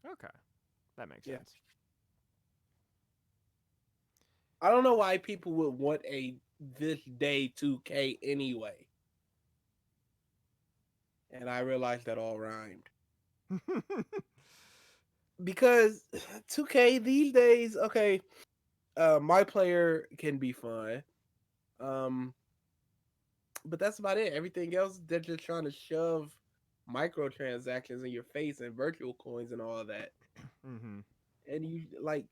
Okay. That makes Yeah. sense. I don't know why people would want a this day 2K anyway. And I realized that all rhymed. Because 2K these days, okay, my player can be fun. But that's about it. Everything else, they're just trying to shove microtransactions in your face and virtual coins and all of that. Mm-hmm. And you like,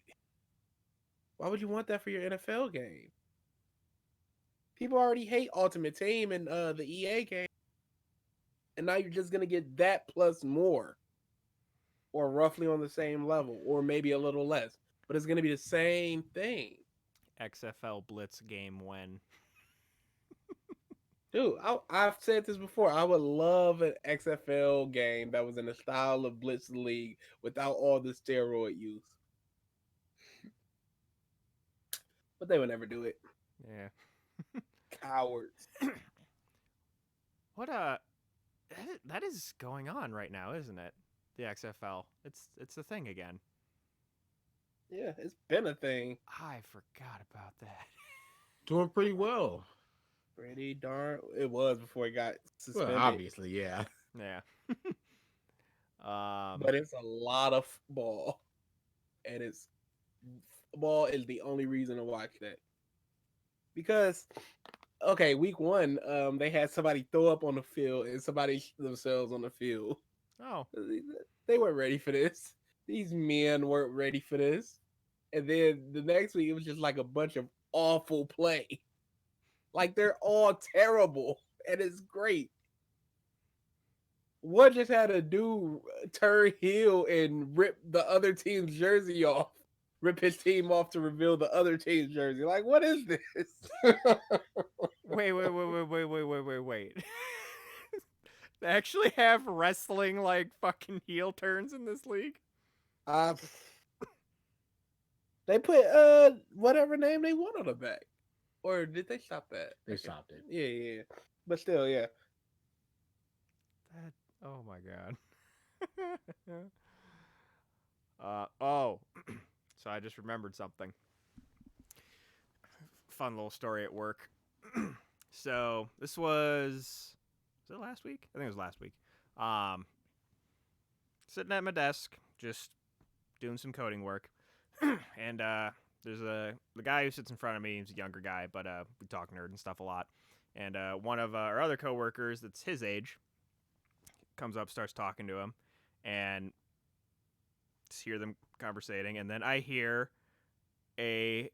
why would you want that for your NFL game? People already hate Ultimate Team and the EA game, and now you're just gonna get that plus more, or roughly on the same level, or maybe a little less. But it's gonna be the same thing. XFL Blitz game when. Dude, I've said this before. I would love an XFL game that was in the style of Blitz League without all the steroid use. But they would never do it. Yeah. Cowards. What that is going on right now, isn't it? The XFL. It's a thing again. Yeah, it's been a thing. I forgot about that. Doing pretty well. Pretty darn. It was before it got suspended. Well, obviously, yeah. Yeah. But it's a lot of football, and football is the only reason to watch that. Because okay, week 1, they had somebody throw up on the field and somebody themselves on the field. Oh. They weren't ready for this. These men weren't ready for this. And then the next week, it was just like a bunch of awful play. Like they're all terrible, and it's great. What just had a dude turn heel and rip the other team's jersey off? Rip his team off to reveal the other team's jersey. Like, what is this? Wait. They actually have wrestling like fucking heel turns in this league? They put whatever name they want on the back. Or did they stop that? They stopped it. Yeah. But still, yeah. That, oh my god. So I just remembered something. Fun little story at work. So this was it last week? I think it was last week. Sitting at my desk, just doing some coding work. And there's the guy who sits in front of me. He's a younger guy, but we talk nerd and stuff a lot. And one of our other coworkers that's his age comes up, starts talking to him, and just hear them conversating. And then I hear a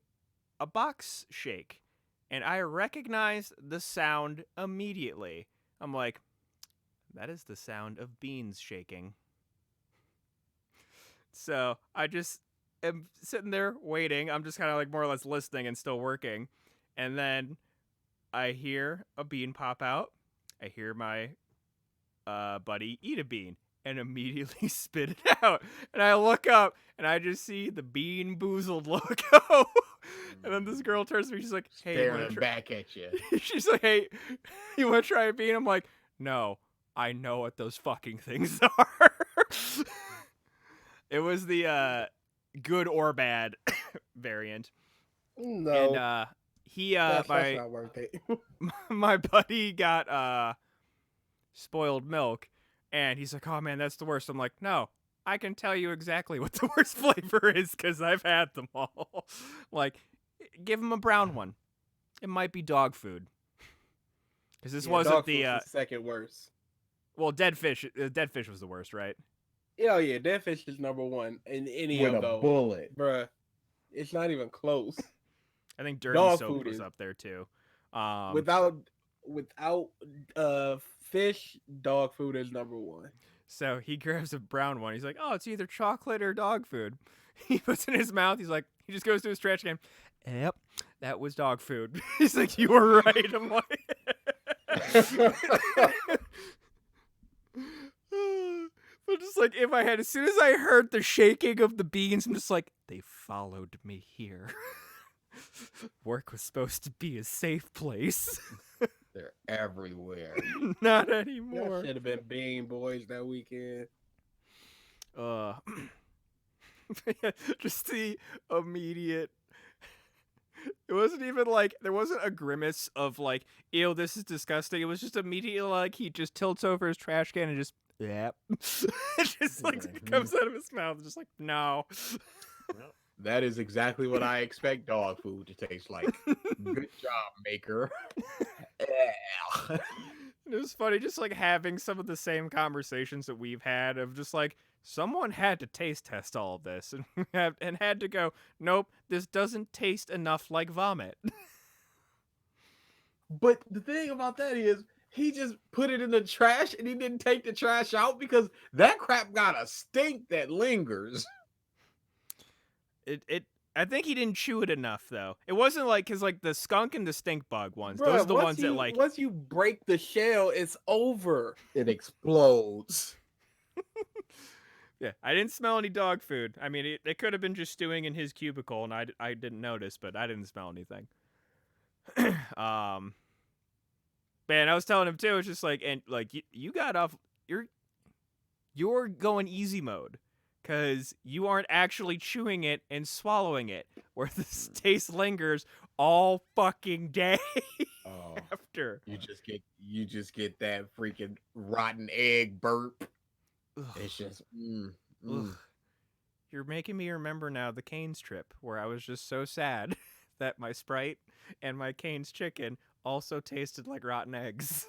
box shake, and I recognize the sound immediately. I'm like, that is the sound of beans shaking. So I just am sitting there waiting. I'm just kind of like more or less listening and still working. And then I hear a bean pop out. I hear my buddy eat a bean and immediately spit it out. And I look up and I just see the Bean Boozled logo. And then this girl turns to me. She's like, hey, Staring back at you. She's like, hey, you want to try a bean? I'm like, no, I know what those fucking things are. It was the good or bad variant. No, And that's not worth it. my buddy got spoiled milk, and he's like, "Oh man, that's the worst." I'm like, "No, I can tell you exactly what the worst flavor is because I've had them all." Like, give him a brown one. It might be dog food. Because this wasn't dog food's the second worst. Well, dead fish. Dead fish was the worst, right? Yeah, yeah, dead fish is number one in any With of a those. bullet. Bruh. It's not even close. I think dirty Dog soap food was is- up there too. Without fish, dog food is number one. So he grabs a brown one. He's like, "Oh, it's either chocolate or dog food." He puts it in his mouth. He's like, he just goes to his trash can. Yep, that was dog food. He's like, "You were right." I'm like, but just like if I had, as soon as I heard the shaking of the beans, I'm just like, they followed me here. Work was supposed to be a safe place. They're everywhere. Not That anymore. should have been Bean Boys that weekend. Just the immediate. It wasn't even like there wasn't a grimace of like, ew, this is disgusting. It was just immediately like he just tilts over his trash can and just, yep. It just like it comes out of his mouth, just like, no. That is exactly what I expect dog food to taste like. Good job, maker. It was funny just like having some of the same conversations that we've had of just like someone had to taste test all of this and had to go, nope, this doesn't taste enough like vomit. But the thing about that is, he just put it in the trash and he didn't take the trash out because that crap got a stink that lingers. I think he didn't chew it enough though. It wasn't like because like the skunk and the stink bug ones. Bruh, those are the once ones that like. once you break the shell, it's over. It explodes. Yeah, I didn't smell any dog food. I mean, it could have been just stewing in his cubicle, and I didn't notice, but I didn't smell anything. Man, I was telling him too. It's just like, and like you got off. You're going easy mode. Because you aren't actually chewing it and swallowing it, where this taste lingers all fucking day after. You just get that freaking rotten egg burp. Ugh. It's just Ugh. You're making me remember now the Cane's trip, where I was just so sad that my Sprite and my Cane's chicken also tasted like rotten eggs.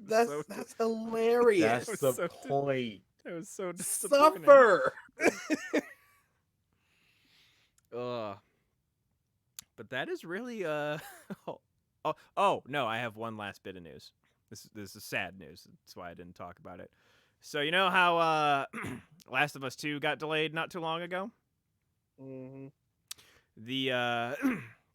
That's hilarious. That's the point. It was so disappointing. Suffer. But that is really oh no, I have one last bit of news. This is sad news. That's why I didn't talk about it. So you know how Last of Us 2 got delayed not too long ago? Mm-hmm. The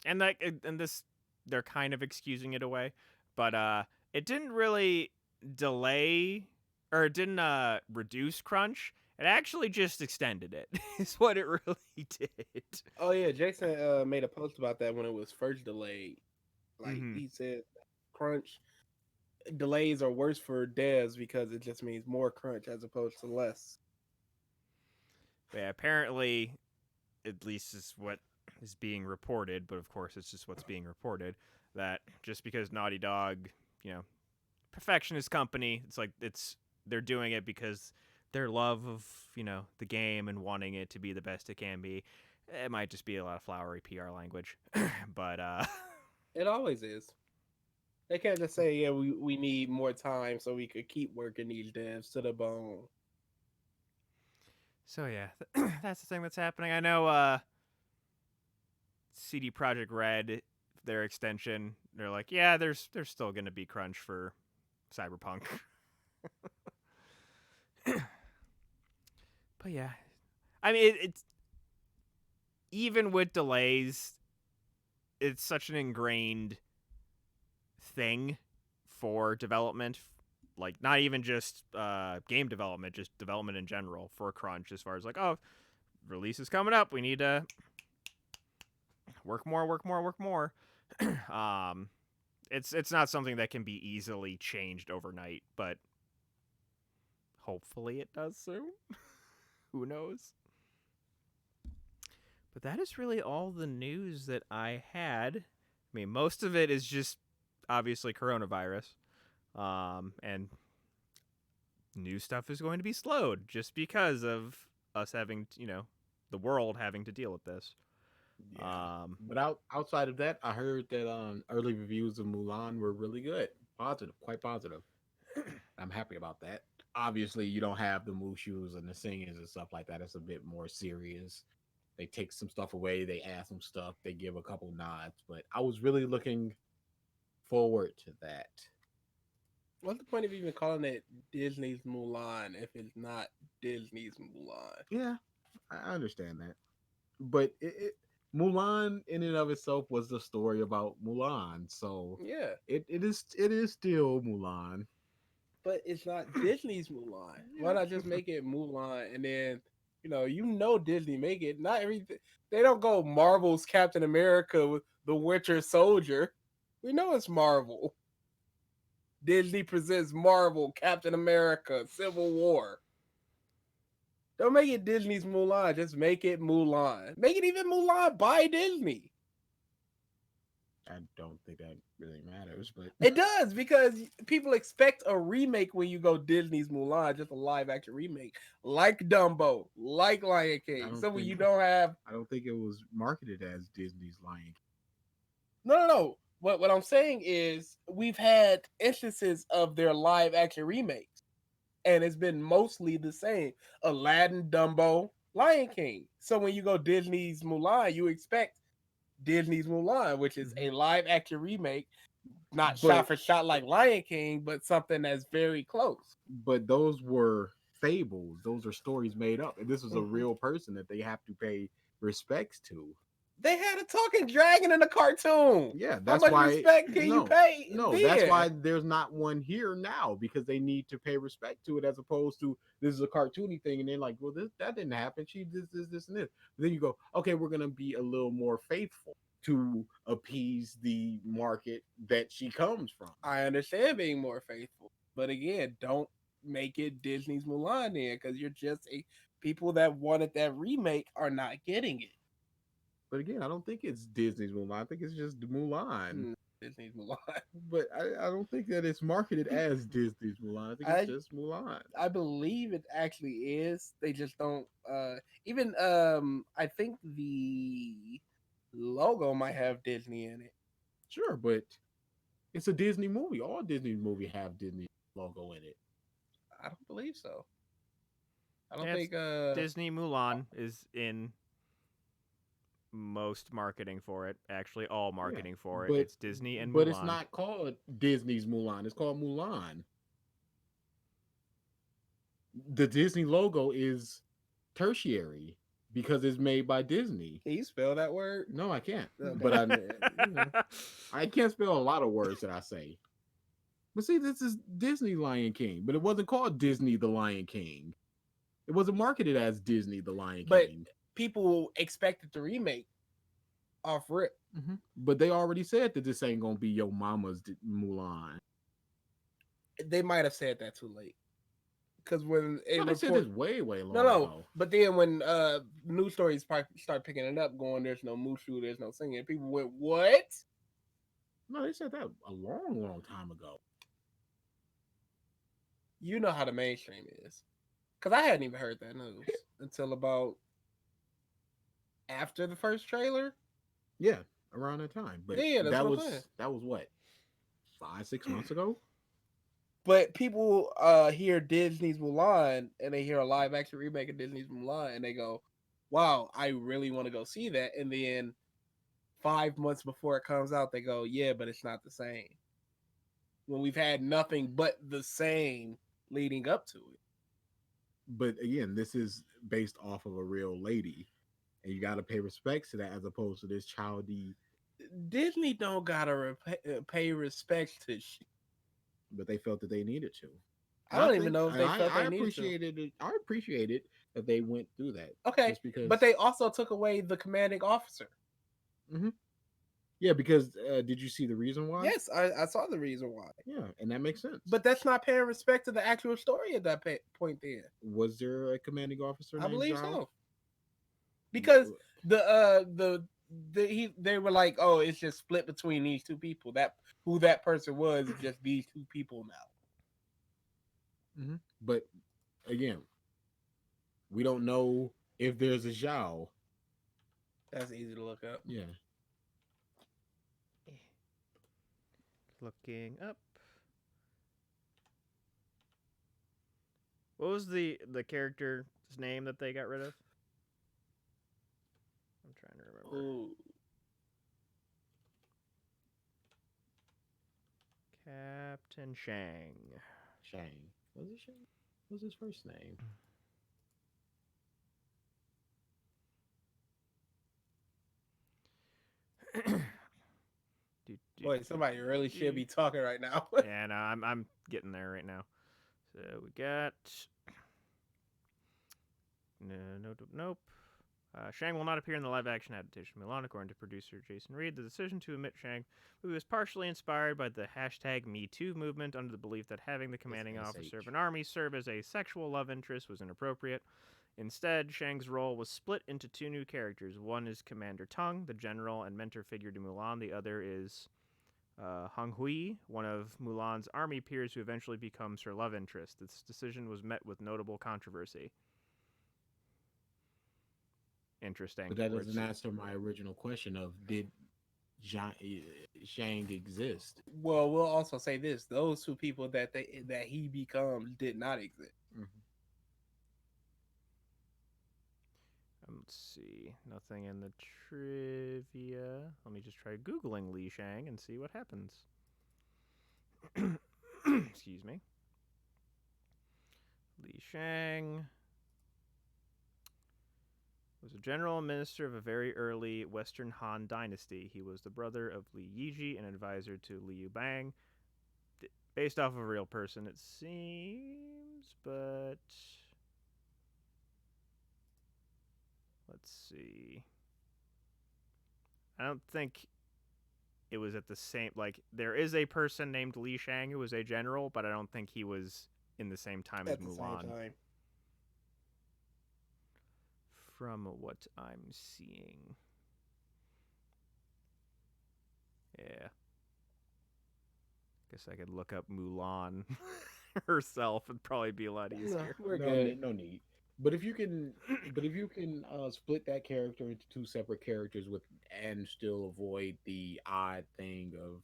and this they're kind of excusing it away, but it didn't really delay or it didn't reduce crunch. It actually just extended it. Is what it really did. Oh yeah, Jason made a post about that when it was first delayed. Like he said, crunch delays are worse for devs because it just means more crunch as opposed to less. Yeah, apparently, at least is what is being reported. But of course, it's just what's being reported. That just because Naughty Dog, perfectionist company, they're doing it because their love of, the game and wanting it to be the best it can be. It might just be a lot of flowery PR language. But it always is. They can't just say, yeah, we need more time so we could keep working these devs to the bone. So yeah, that's the thing that's happening. I know CD Projekt Red, their extension, they're like, yeah, there's still going to be crunch for Cyberpunk. But yeah, I mean, it's even with delays, it's such an ingrained thing for development. Like, not even just game development, just development in general for crunch, as far as like, oh, release is coming up, we need to work more. It's not something that can be easily changed overnight, but hopefully it does soon. Who knows? But that is really all the news that I had. I mean, most of it is just obviously coronavirus. And new stuff is going to be slowed just because of us having, the world having to deal with this. Yeah. But outside of that, I heard that early reviews of Mulan were really good. Positive, quite positive. I'm happy about that. Obviously, you don't have the Mushus and the singers and stuff like that. It's a bit more serious. They take some stuff away, they add some stuff, they give a couple nods. But I was really looking forward to that. What's the point of even calling it Disney's Mulan if it's not Disney's Mulan? Yeah, I understand that. But Mulan in and of itself was the story about Mulan. So Yeah, it is still Mulan. but it's not Disney's Mulan. Why not just make it Mulan and then Disney make it. Not everything. They don't go Marvel's Captain America with the Winter Soldier. We know it's Marvel. Disney presents Marvel Captain America Civil War. Don't make it Disney's Mulan. Just make it Mulan. Make it even Mulan by Disney. I don't think that really matters, but It does because people expect a remake when you go Disney's Mulan, just a live action remake, like Dumbo, like Lion King. So when you don't have, I don't think it was marketed as Disney's Lion King. no. What I'm saying is we've had instances of their live action remakes, and it's been mostly the same: Aladdin, Dumbo, Lion King. So when you go Disney's Mulan, you expect Disney's Mulan, which is a live action remake, not shot for shot like Lion King, but something that's very close. But those were fables; those are stories made up, and this was a real person that they have to pay respects to. They had a talking dragon in a cartoon. Yeah, that's how much why. Respect can you pay? No, then? That's why there's not one here now because they need to pay respect to it as opposed to this is a cartoony thing, and they're like, well, that didn't happen. She did this, and this. But then you go, okay, we're gonna be a little more faithful to appease the market that she comes from. I understand being more faithful, but again, don't make it Disney's Mulan then, because you're just people that wanted that remake are not getting it. But again, I don't think it's Disney's Mulan. I think it's just Mulan. Disney's Mulan. But I don't think that it's marketed as Disney's Mulan. I think it's just Mulan. I believe it actually is. They just don't even I think the logo might have Disney in it. Sure, but it's a Disney movie. All Disney movies have Disney logo in it. I don't believe so. I don't think Disney Mulan is in most marketing for it. Actually, all marketing for it. It's Disney and Mulan. But it's not called Disney's Mulan. It's called Mulan. The Disney logo is tertiary because it's made by Disney. Can you spell that word? No, I can't. Okay. But I can't spell a lot of words that I say. But see, this is Disney Lion King, but it wasn't called Disney the Lion King. It wasn't marketed as Disney the Lion King. People expected the remake off rip. Mm-hmm. But they already said that this ain't gonna be your mama's Mulan. They might have said that too late. Because when they said this way long ago. But then when news stories start picking it up, going, "There's no Mushu, there's no singing," people went, "What?" No, they said that a long time ago. You know how the mainstream is, because I hadn't even heard that news until about after the first trailer. Yeah, around that time. But yeah, that was what 5-6 months ago. But people hear Disney's Mulan and they hear a live action remake of Disney's Mulan and they go, "Wow, I really want to go see that." And then 5 months before it comes out, they go, "Yeah, but it's not the same." When we've had nothing but the same leading up to it. But again, this is based off of a real lady, and you got to pay respects to that as opposed to this childy. Disney don't gotta pay respects to shit. But they felt that they needed to. I don't even know if they felt they needed to. I appreciated that they went through that. Okay, but they also took away the commanding officer. Mm-hmm. Yeah, because did you see the reason why? Yes, I saw the reason why. Yeah, and that makes sense. But that's not paying respect to the actual story at that point then. Was there a commanding officer? I believe so. Because They were like, oh, it's just split between these two people. That who that person was is just these two people now. Mm-hmm. But again, we don't know if there's a Zhao. That's easy to look up. Yeah. Looking up. What was the character's name that they got rid of? I'm trying to remember. Ooh. Captain Shang. Shang. Was it Shang? What was his first name? Boy, somebody really should be talking right now. Yeah, no, I'm getting there right now. So we got nope. Shang will not appear in the live-action adaptation of Mulan, according to producer Jason Reed. The decision to omit Shang, who was partially inspired by the hashtag #MeToo movement, under the belief that having the commanding officer of an army serve as a sexual love interest was inappropriate. Instead, Shang's role was split into two new characters. One is Commander Tung, the general and mentor figure to Mulan. The other is Hung Hui, one of Mulan's army peers who eventually becomes her love interest. This decision was met with notable controversy. Interesting. But that doesn't answer my original question of did Shang exist? Well, we'll also say this: those two people that he becomes did not exist. Mm-hmm. Let's see. Nothing in the trivia. Let me just try Googling Li Shang and see what happens. Excuse me. Li Shang was a general and minister of a very early Western Han dynasty. He was the brother of Li Yiji, an advisor to Liu Bang. Based off of a real person, it seems, but let's see. I don't think it was at the same, like, there is a person named Li Shang who was a general, but I don't think he was in the same time as Mulan. From what I'm seeing. Yeah. Guess I could look up Mulan herself. It'd probably be a lot easier. We're good. No need. But if you can, split that character into two separate characters and still avoid the odd thing of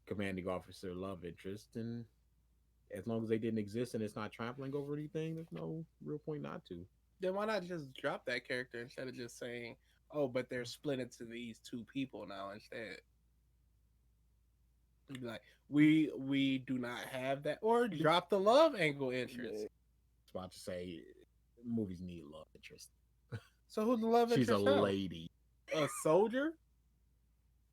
commanding officer love interest, and as long as they didn't exist and it's not trampling over anything, there's no real point not to. Then why not just drop that character instead of just saying, "Oh, but they're split into these two people now instead"? Like we do not have that, or drop the love angle interest. I was about to say, movies need love interest. So who's the love She's interest? She's a lady, a soldier.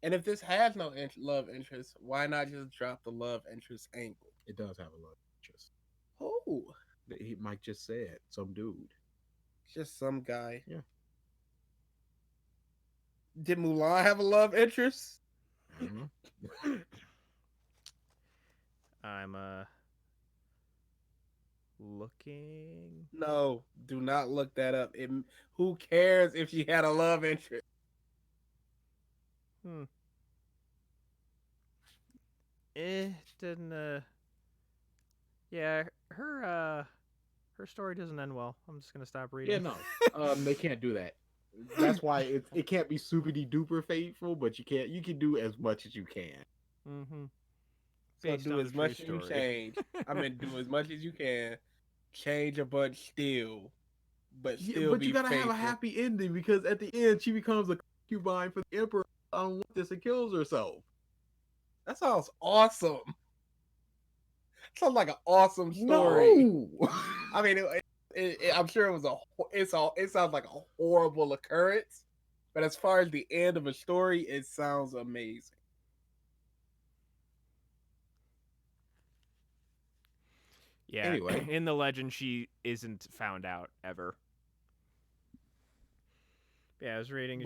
And if this has no love interest, why not just drop the love interest angle? It does have a love interest. Who? Mike just said some dude. Just some guy. Yeah. Did Mulan have a love interest? I don't know. I'm looking. No, do not look that up. Who cares if she had a love interest? It didn't. Yeah, her story doesn't end well. I'm just gonna stop reading. Yeah, no. They can't do that. That's why it can't be super duper faithful, but you can do as much as you can. Mm-hmm. So do as much as you change. I mean, do as much as you can. Change a bunch still, but still. But you gotta have a happy ending, because at the end she becomes a concubine for the emperor. I don't want this and kills herself. That sounds awesome. Sounds like an awesome story. No. I mean, I'm sure it was it sounds like a horrible occurrence, but as far as the end of a story, it sounds amazing. Yeah. Anyway, in the legend, she isn't found out ever. Yeah, I was reading.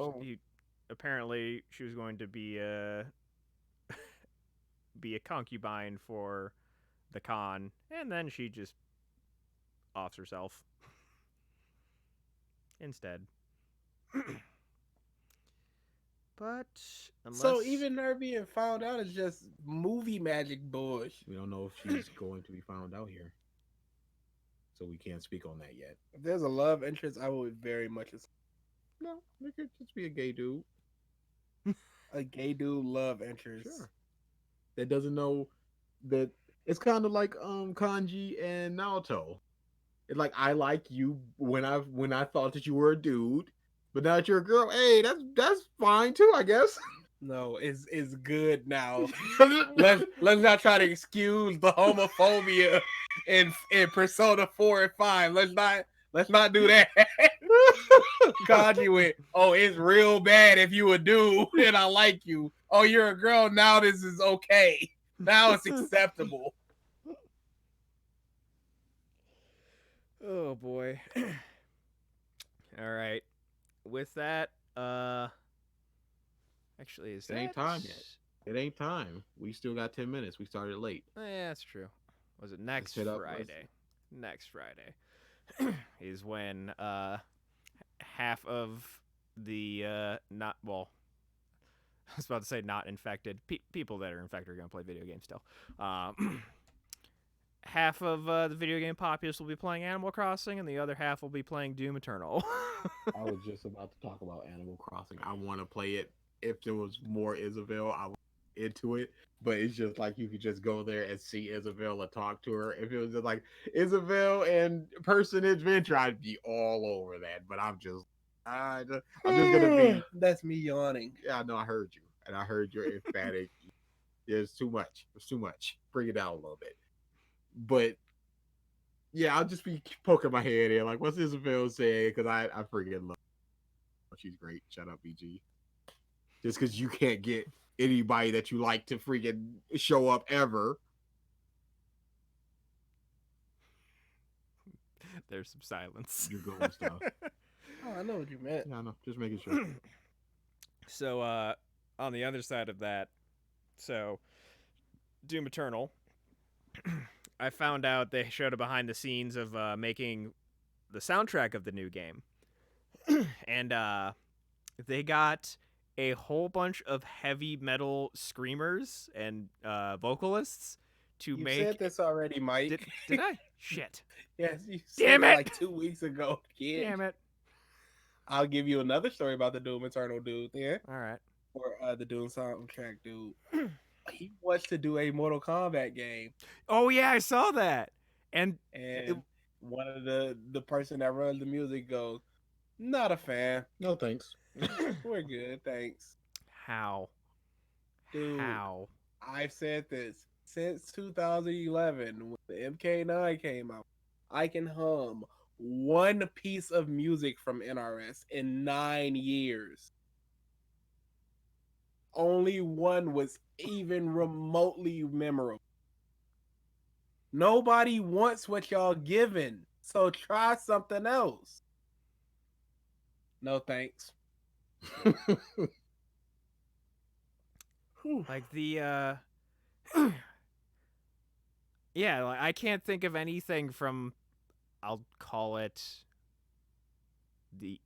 Apparently, she was going to be a concubine for the Khan, and then she just offs herself instead. But unless So even her being found out is just movie magic bullshit. We don't know if she's going to be found out here, so we can't speak on that yet. If there's a love interest, I would very much No, it could just be a gay dude. a gay dude love interest. Sure. That doesn't know that it's kind of like Kanji and Naoto. It's like I like you when I thought that you were a dude, but now that you're a girl, hey, that's fine too, I guess. No, it's good now. let's not try to excuse the homophobia in Persona 4 and 5. Let's not do that. Kaji went, oh, it's real bad if you a dude and I like you. Oh, you're a girl. Now this is okay. Now it's acceptable. Oh boy. All right. With that, actually, is It ain't time yet. It ain't time. We still got 10 minutes. We started late. Oh, yeah, that's true. Was it next hit up- Friday? Next Friday is when half of the not well. I was about to say not infected people that are infected are gonna play video games still. Half of the video game populace will be playing Animal Crossing, and the other half will be playing Doom Eternal. I was just about to talk about Animal Crossing. I want to play it. If there was more Isabel, I would be into it. But it's just like you could just go there and see Isabel and talk to her. If it was just like Isabel and Person Adventure, I'd be all over that. But I'm just gonna be. That's me yawning. Yeah, I know. I heard you, and I heard you're emphatic. There's too much. There's too much. Bring it down a little bit. But yeah, I'll just be poking my head in, like, what's Isabel saying? Because I freaking love her. She's great. Shut up, BG. Just because you can't get anybody that you like to freaking show up ever. There's some silence. You're going stuff. Oh, I know what you meant. Yeah, I know. Just making sure. So, on the other side of that, so Doom Eternal, I found out they showed a behind the scenes of making the soundtrack of the new game. And they got a whole bunch of heavy metal screamers and vocalists to You make. said this already, Mike. Did I? Shit. Yes, you Damn said it! like 2 weeks ago, kid. Damn it. I'll give you another story about the Doom Eternal dude then. All right. Or the Doom soundtrack dude. He wants to do a Mortal Kombat game. Oh yeah, I saw that. And one of the person that runs the music goes, not a fan. No thanks. We're good, thanks. how? Dude, How? I've said this since 2011 when the MK9 came out. I can hum one piece of music from NRS in 9 years. Only one was even remotely memorable. Nobody wants what y'all giving, so try something else. No thanks. Like the yeah, like I can't think of anything from I'll call it the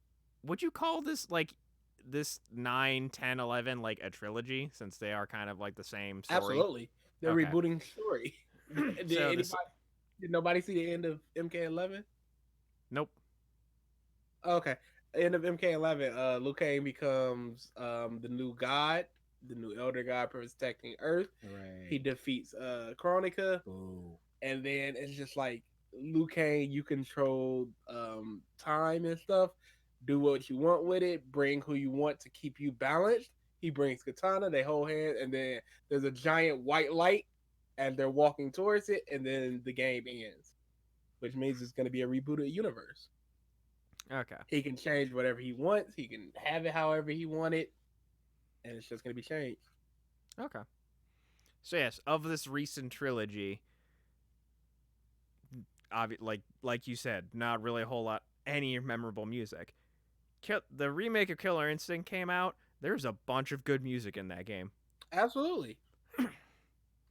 would you call this like this 9, 10, 11 like a trilogy since they are kind of like the same story? Absolutely. They're Okay. rebooting the story. Did nobody see the end of MK11? Nope. Okay. End of MK11, Liu Kang becomes the new god, the new elder god protecting Earth. Right. He defeats Chronica. Ooh. And then it's just like Liu Kang, you control time and stuff. Do what you want with it. Bring who you want to keep you balanced. He brings Katana. They hold hands, and then there's a giant white light, and they're walking towards it, and then the game ends, which means it's going to be a rebooted universe. Okay. He can change whatever he wants. He can have it however he wanted, and it's just going to be changed. Okay. So yes, of this recent trilogy, like you said, not really a whole lot any memorable music. The remake of Killer Instinct came out. There's a bunch of good music in that game. Absolutely.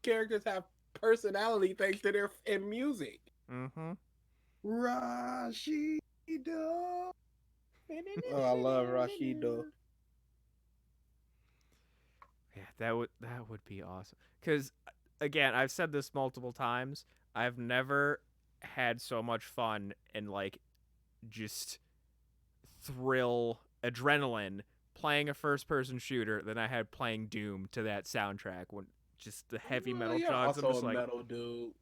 Characters have personality thanks to their music. Mm-hmm. Rashido. Oh, I love Rashido. Yeah, that would be awesome. Because again, I've said this multiple times. I've never had so much fun and like just thrill, adrenaline playing a first-person shooter than I had playing Doom to that soundtrack. When just the heavy Well, metal you're chugs, I'm also just a like metal dude.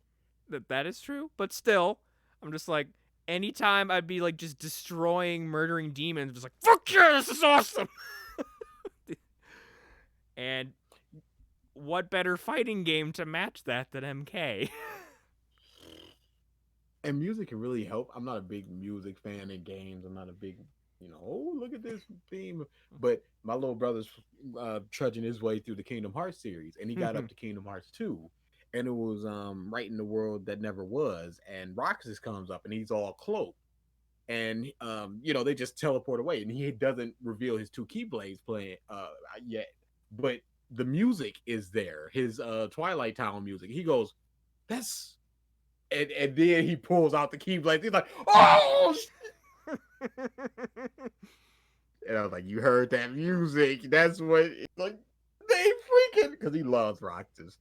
that is true. But still, I'm just like anytime I'd be like just destroying, murdering demons, just like fuck yeah, this is awesome. And what better fighting game to match that than MK? And music can really help. I'm not a big music fan in games. I'm not a big, oh, look at this theme. But my little brother's trudging his way through the Kingdom Hearts series, and he got up to Kingdom Hearts 2, and it was right in the world that never was. And Roxas comes up, and he's all cloaked, and they just teleport away, and he doesn't reveal his two keyblades playing yet, but the music is there. His Twilight Town music. He goes, "That's." And then he pulls out the keyblade. He's like, "Oh!" And I was like, "You heard that music? That's what." Like, they freaking, because he loves Roxas.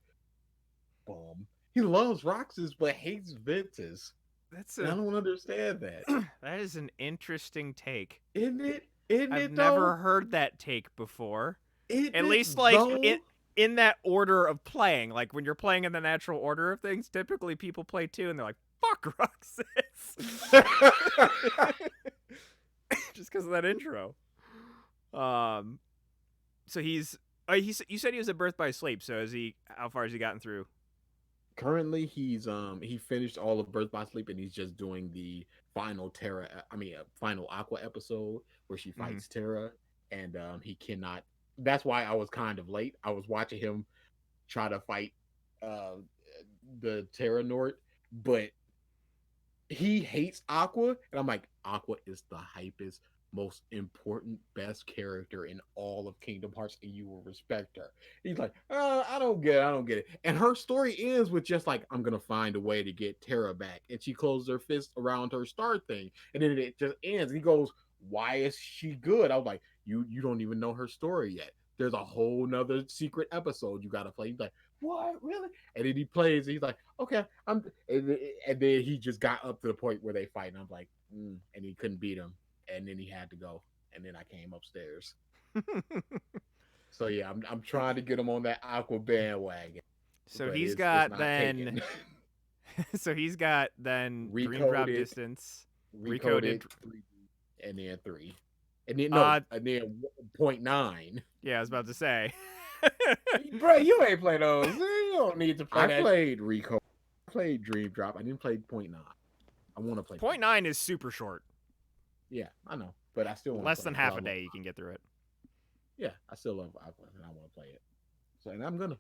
Boom. He loves Roxas, but hates Ventus. I don't understand that. That is an interesting take. Isn't it? Isn't I've it never though? heard that take before. Isn't At it least like though? in that order of playing. Like when you're playing in the natural order of things, typically people play 2 and they're like, "Fuck Roxas." Just because of that intro. So you said he was at Birth by Sleep. So how far has he gotten through? Currently, he finished all of Birth by Sleep, and he's just doing the final final Aqua episode where she fights Terra, and he cannot. That's why I was kind of late. I was watching him try to fight uh the Terra Nort, but he hates Aqua, and I'm like, Aqua is the hypest, most important, best character in all of Kingdom Hearts, and you will respect her. He's like, I don't get it, I don't get it. And her story ends with just like, I'm gonna find a way to get Terra back, and she closes her fist around her star thing, and then it just ends. And he goes, why is she good? I was like, you don't even know her story yet. There's a whole nother secret episode you gotta play. He's like, what, really? And then he plays, and he's like, okay, and then he just got up to the point where they fight, and I'm like, and he couldn't beat him, and then he had to go, and then I came upstairs. So yeah, I'm trying to get him on that Aqua bandwagon. So but he's it's got not then. taken. So he's got then Dream Drop Recoded, Distance, and then 3, and then and then 0.9. Yeah, I was about to say. Bro, you ain't play those. You don't need to play I that. played Recode. I played Dream Drop. I didn't play 0.9. I want to play 0.9 is super short. Yeah, I know, but I still want less than half a day. You can get through it. Yeah, I still love Aqua, and I want to play it. So, and I'm gonna.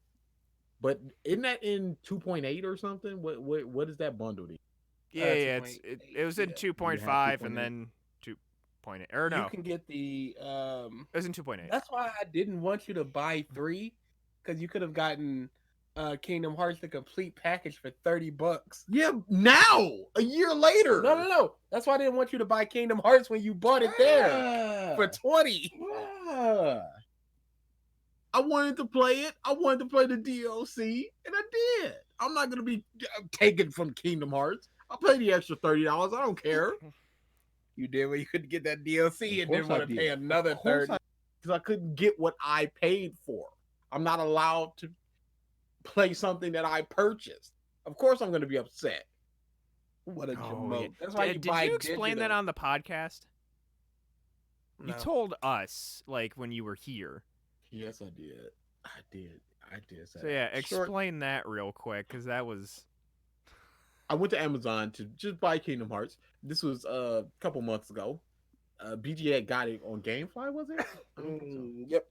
But isn't that in 2.8 or something? What is that bundled in? Yeah, it was in 2.5 and then 2.8. Or no, you can get the. It was in 2.8. That's why I didn't want you to buy 3, because you could have gotten Kingdom Hearts the complete package for $30. Yeah, now a year later. No. That's why I didn't want you to buy Kingdom Hearts when you bought it there for 20. I wanted to play it. I wanted to play the DLC, and I did. I'm not gonna be taken from Kingdom Hearts. I'll pay the extra $30. I don't care. You did when you couldn't get that DLC and didn't want to pay another 30 because I couldn't get what I paid for. I'm not allowed to play something that I purchased. Of course, I'm going to be upset. What a joke! Yeah. That's why did you explain that on the podcast? No. You told us like when you were here. Yes, I did. I did. So yeah, explain that real quick, because that was. I went to Amazon to just buy Kingdom Hearts. This was a couple months ago. BGA got it on GameFly, was it? Yep.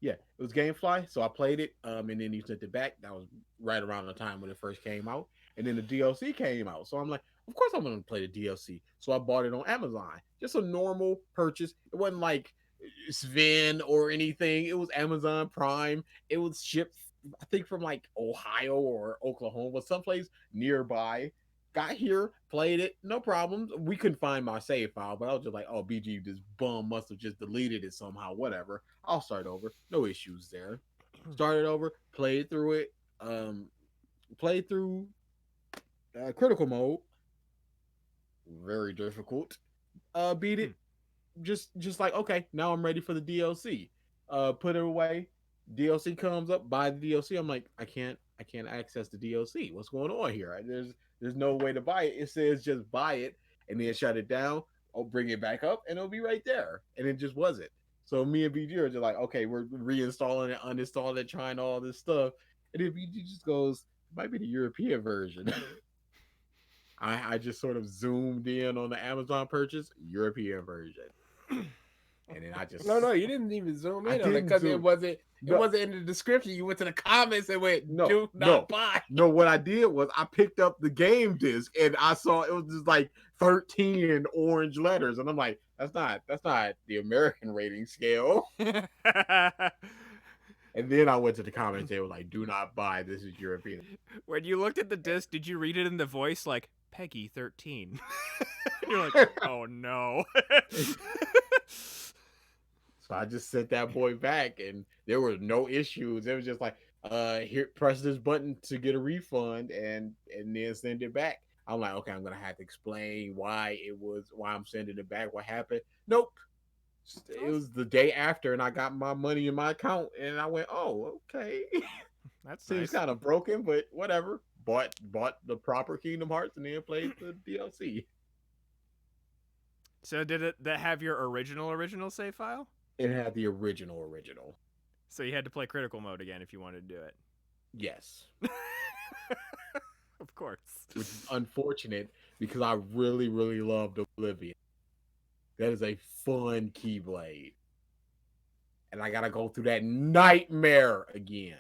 Yeah, it was GameFly. So I played it, and then he sent it back. That was right around the time when it first came out. And then the DLC came out. So I'm like, of course I'm going to play the DLC. So I bought it on Amazon. Just a normal purchase. It wasn't like Sven or anything. It was Amazon Prime. It was shipped, I think, from like Ohio or Oklahoma, someplace nearby. Got here, played it, no problems. We couldn't find my save file, but I was just like, oh, BG, this bum must have just deleted it somehow. Whatever. I'll start over. No issues there. started over, played through it, played through critical mode, very difficult. Beat it, just like okay, now I'm ready for the DLC. Put it away. DLC comes up, buy the DLC. I'm like, I can't access the DLC. What's going on here? There's no way to buy it. It says just buy it, and then shut it down. I'll bring it back up, and it'll be right there. And it just wasn't. So me and BG are just like, okay, we're reinstalling it, uninstalling it, trying all this stuff, and then BG just goes, it might be the European version. I just sort of zoomed in on the Amazon purchase, European version. And then I just No, you didn't even zoom I in on it didn't because zoom- it wasn't. It No. wasn't in the description. You went to the comments and went, No, "Do no. not buy." No, what I did was I picked up the game disc and I saw it was just like 13 orange letters, and I'm like, that's not the American rating scale. And then I went to the comments. They were like, "Do not buy. This is European." When you looked at the disc, did you read it in the voice like Peggy 13? You're like, oh no. So I just sent that boy back, and there were no issues. It was just like, here, press this button to get a refund, and then send it back. I'm like, okay, I'm gonna have to explain why I'm sending it back. What happened? Nope. It was the day after, and I got my money in my account, and I went, oh, okay. That Seems nice. kind of broken, but whatever. Bought the proper Kingdom Hearts, and then played the DLC. So did that have your original save file? It had the original. So you had to play critical mode again if you wanted to do it. Yes. Of course. Which is unfortunate because I really, really loved Oblivion. That is a fun Keyblade. And I gotta go through that nightmare again.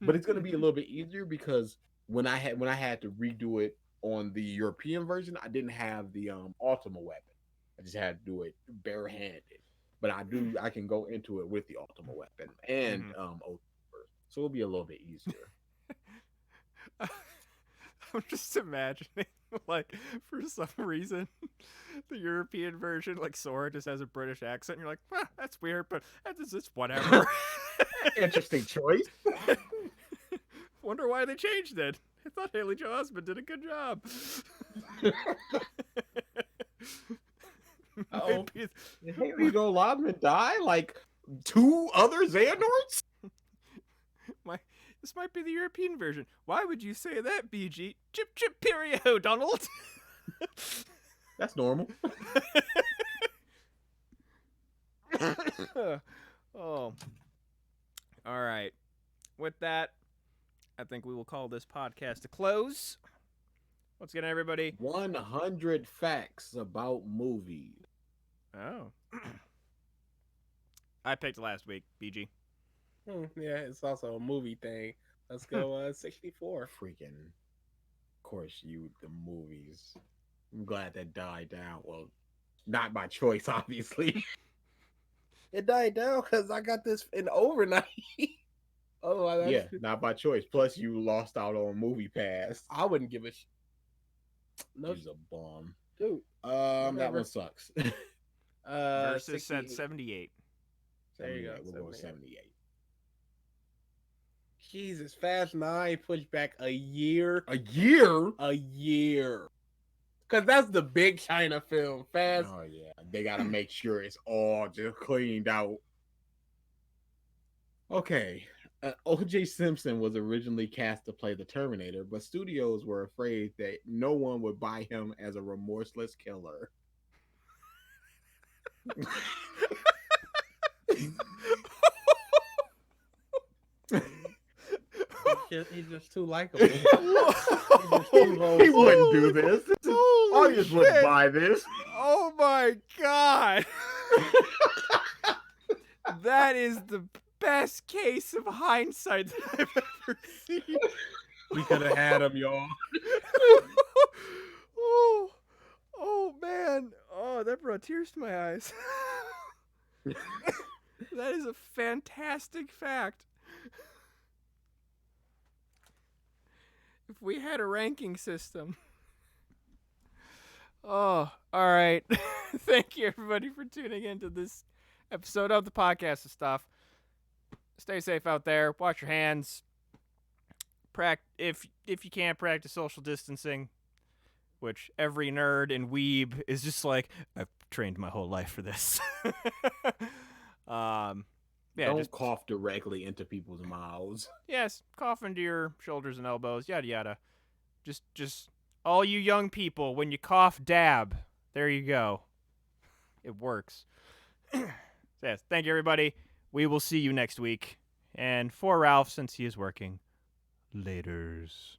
But it's gonna be a little bit easier because when I had to redo it on the European version, I didn't have the Ultima weapon. I just had to do it barehanded. But I can go into it with the Ultima weapon and so it'll be a little bit easier. I'm just imagining, like, for some reason, the European version, like, Sora just has a British accent, and you're like, that's weird, but it's whatever. Interesting choice. Wonder why they changed it. I thought Haley Joel Osment did a good job. Oh, did Haley Joel Osment die like 2 other Xehanorts? This might be the European version. Why would you say that, BG? Chip chip perio, Donald. That's normal. Oh. All right. With that, I think we will call this podcast a close. Once again, everybody. 100 facts about movies. Oh. I picked last week, BG. Yeah, it's also a movie thing. Let's go 64. Freaking, of course, the movies. I'm glad that died down. Well, not by choice, obviously. It died down because I got this in overnight. Oh, yeah, not by choice. Plus, you lost out on Movie Pass. I wouldn't give a shit. No, He's a bum. dude. That one sucks. Versus said 78. There you go. We'll go 78. Jesus, Fast 9 pushed back a year. A year? A year. Because that's the big China film. Fast. Oh, yeah. They got to make sure it's all just cleaned out. Okay. O.J. Simpson was originally cast to play the Terminator, but studios were afraid that no one would buy him as a remorseless killer. He's just too likable. He wouldn't do this. Audience wouldn't buy this. Oh my god! That is the best case of hindsight that I've ever seen. We could have had him, y'all. Oh man! Oh, that brought tears to my eyes. That is a fantastic fact. If we had a ranking system. Oh, all right. Thank you, everybody, for tuning in to this episode of the Podcast of Stuff. Stay safe out there. Wash your hands. If you can't practice social distancing, which every nerd and weeb is just like, I've trained my whole life for this. Yeah, Don't just cough directly into people's mouths. yes, cough into your shoulders and elbows, yada yada. Just all you young people, when you cough, dab. There you go. It works. So yes, thank you everybody. We will see you next week. And for Ralph, since he is working, laters.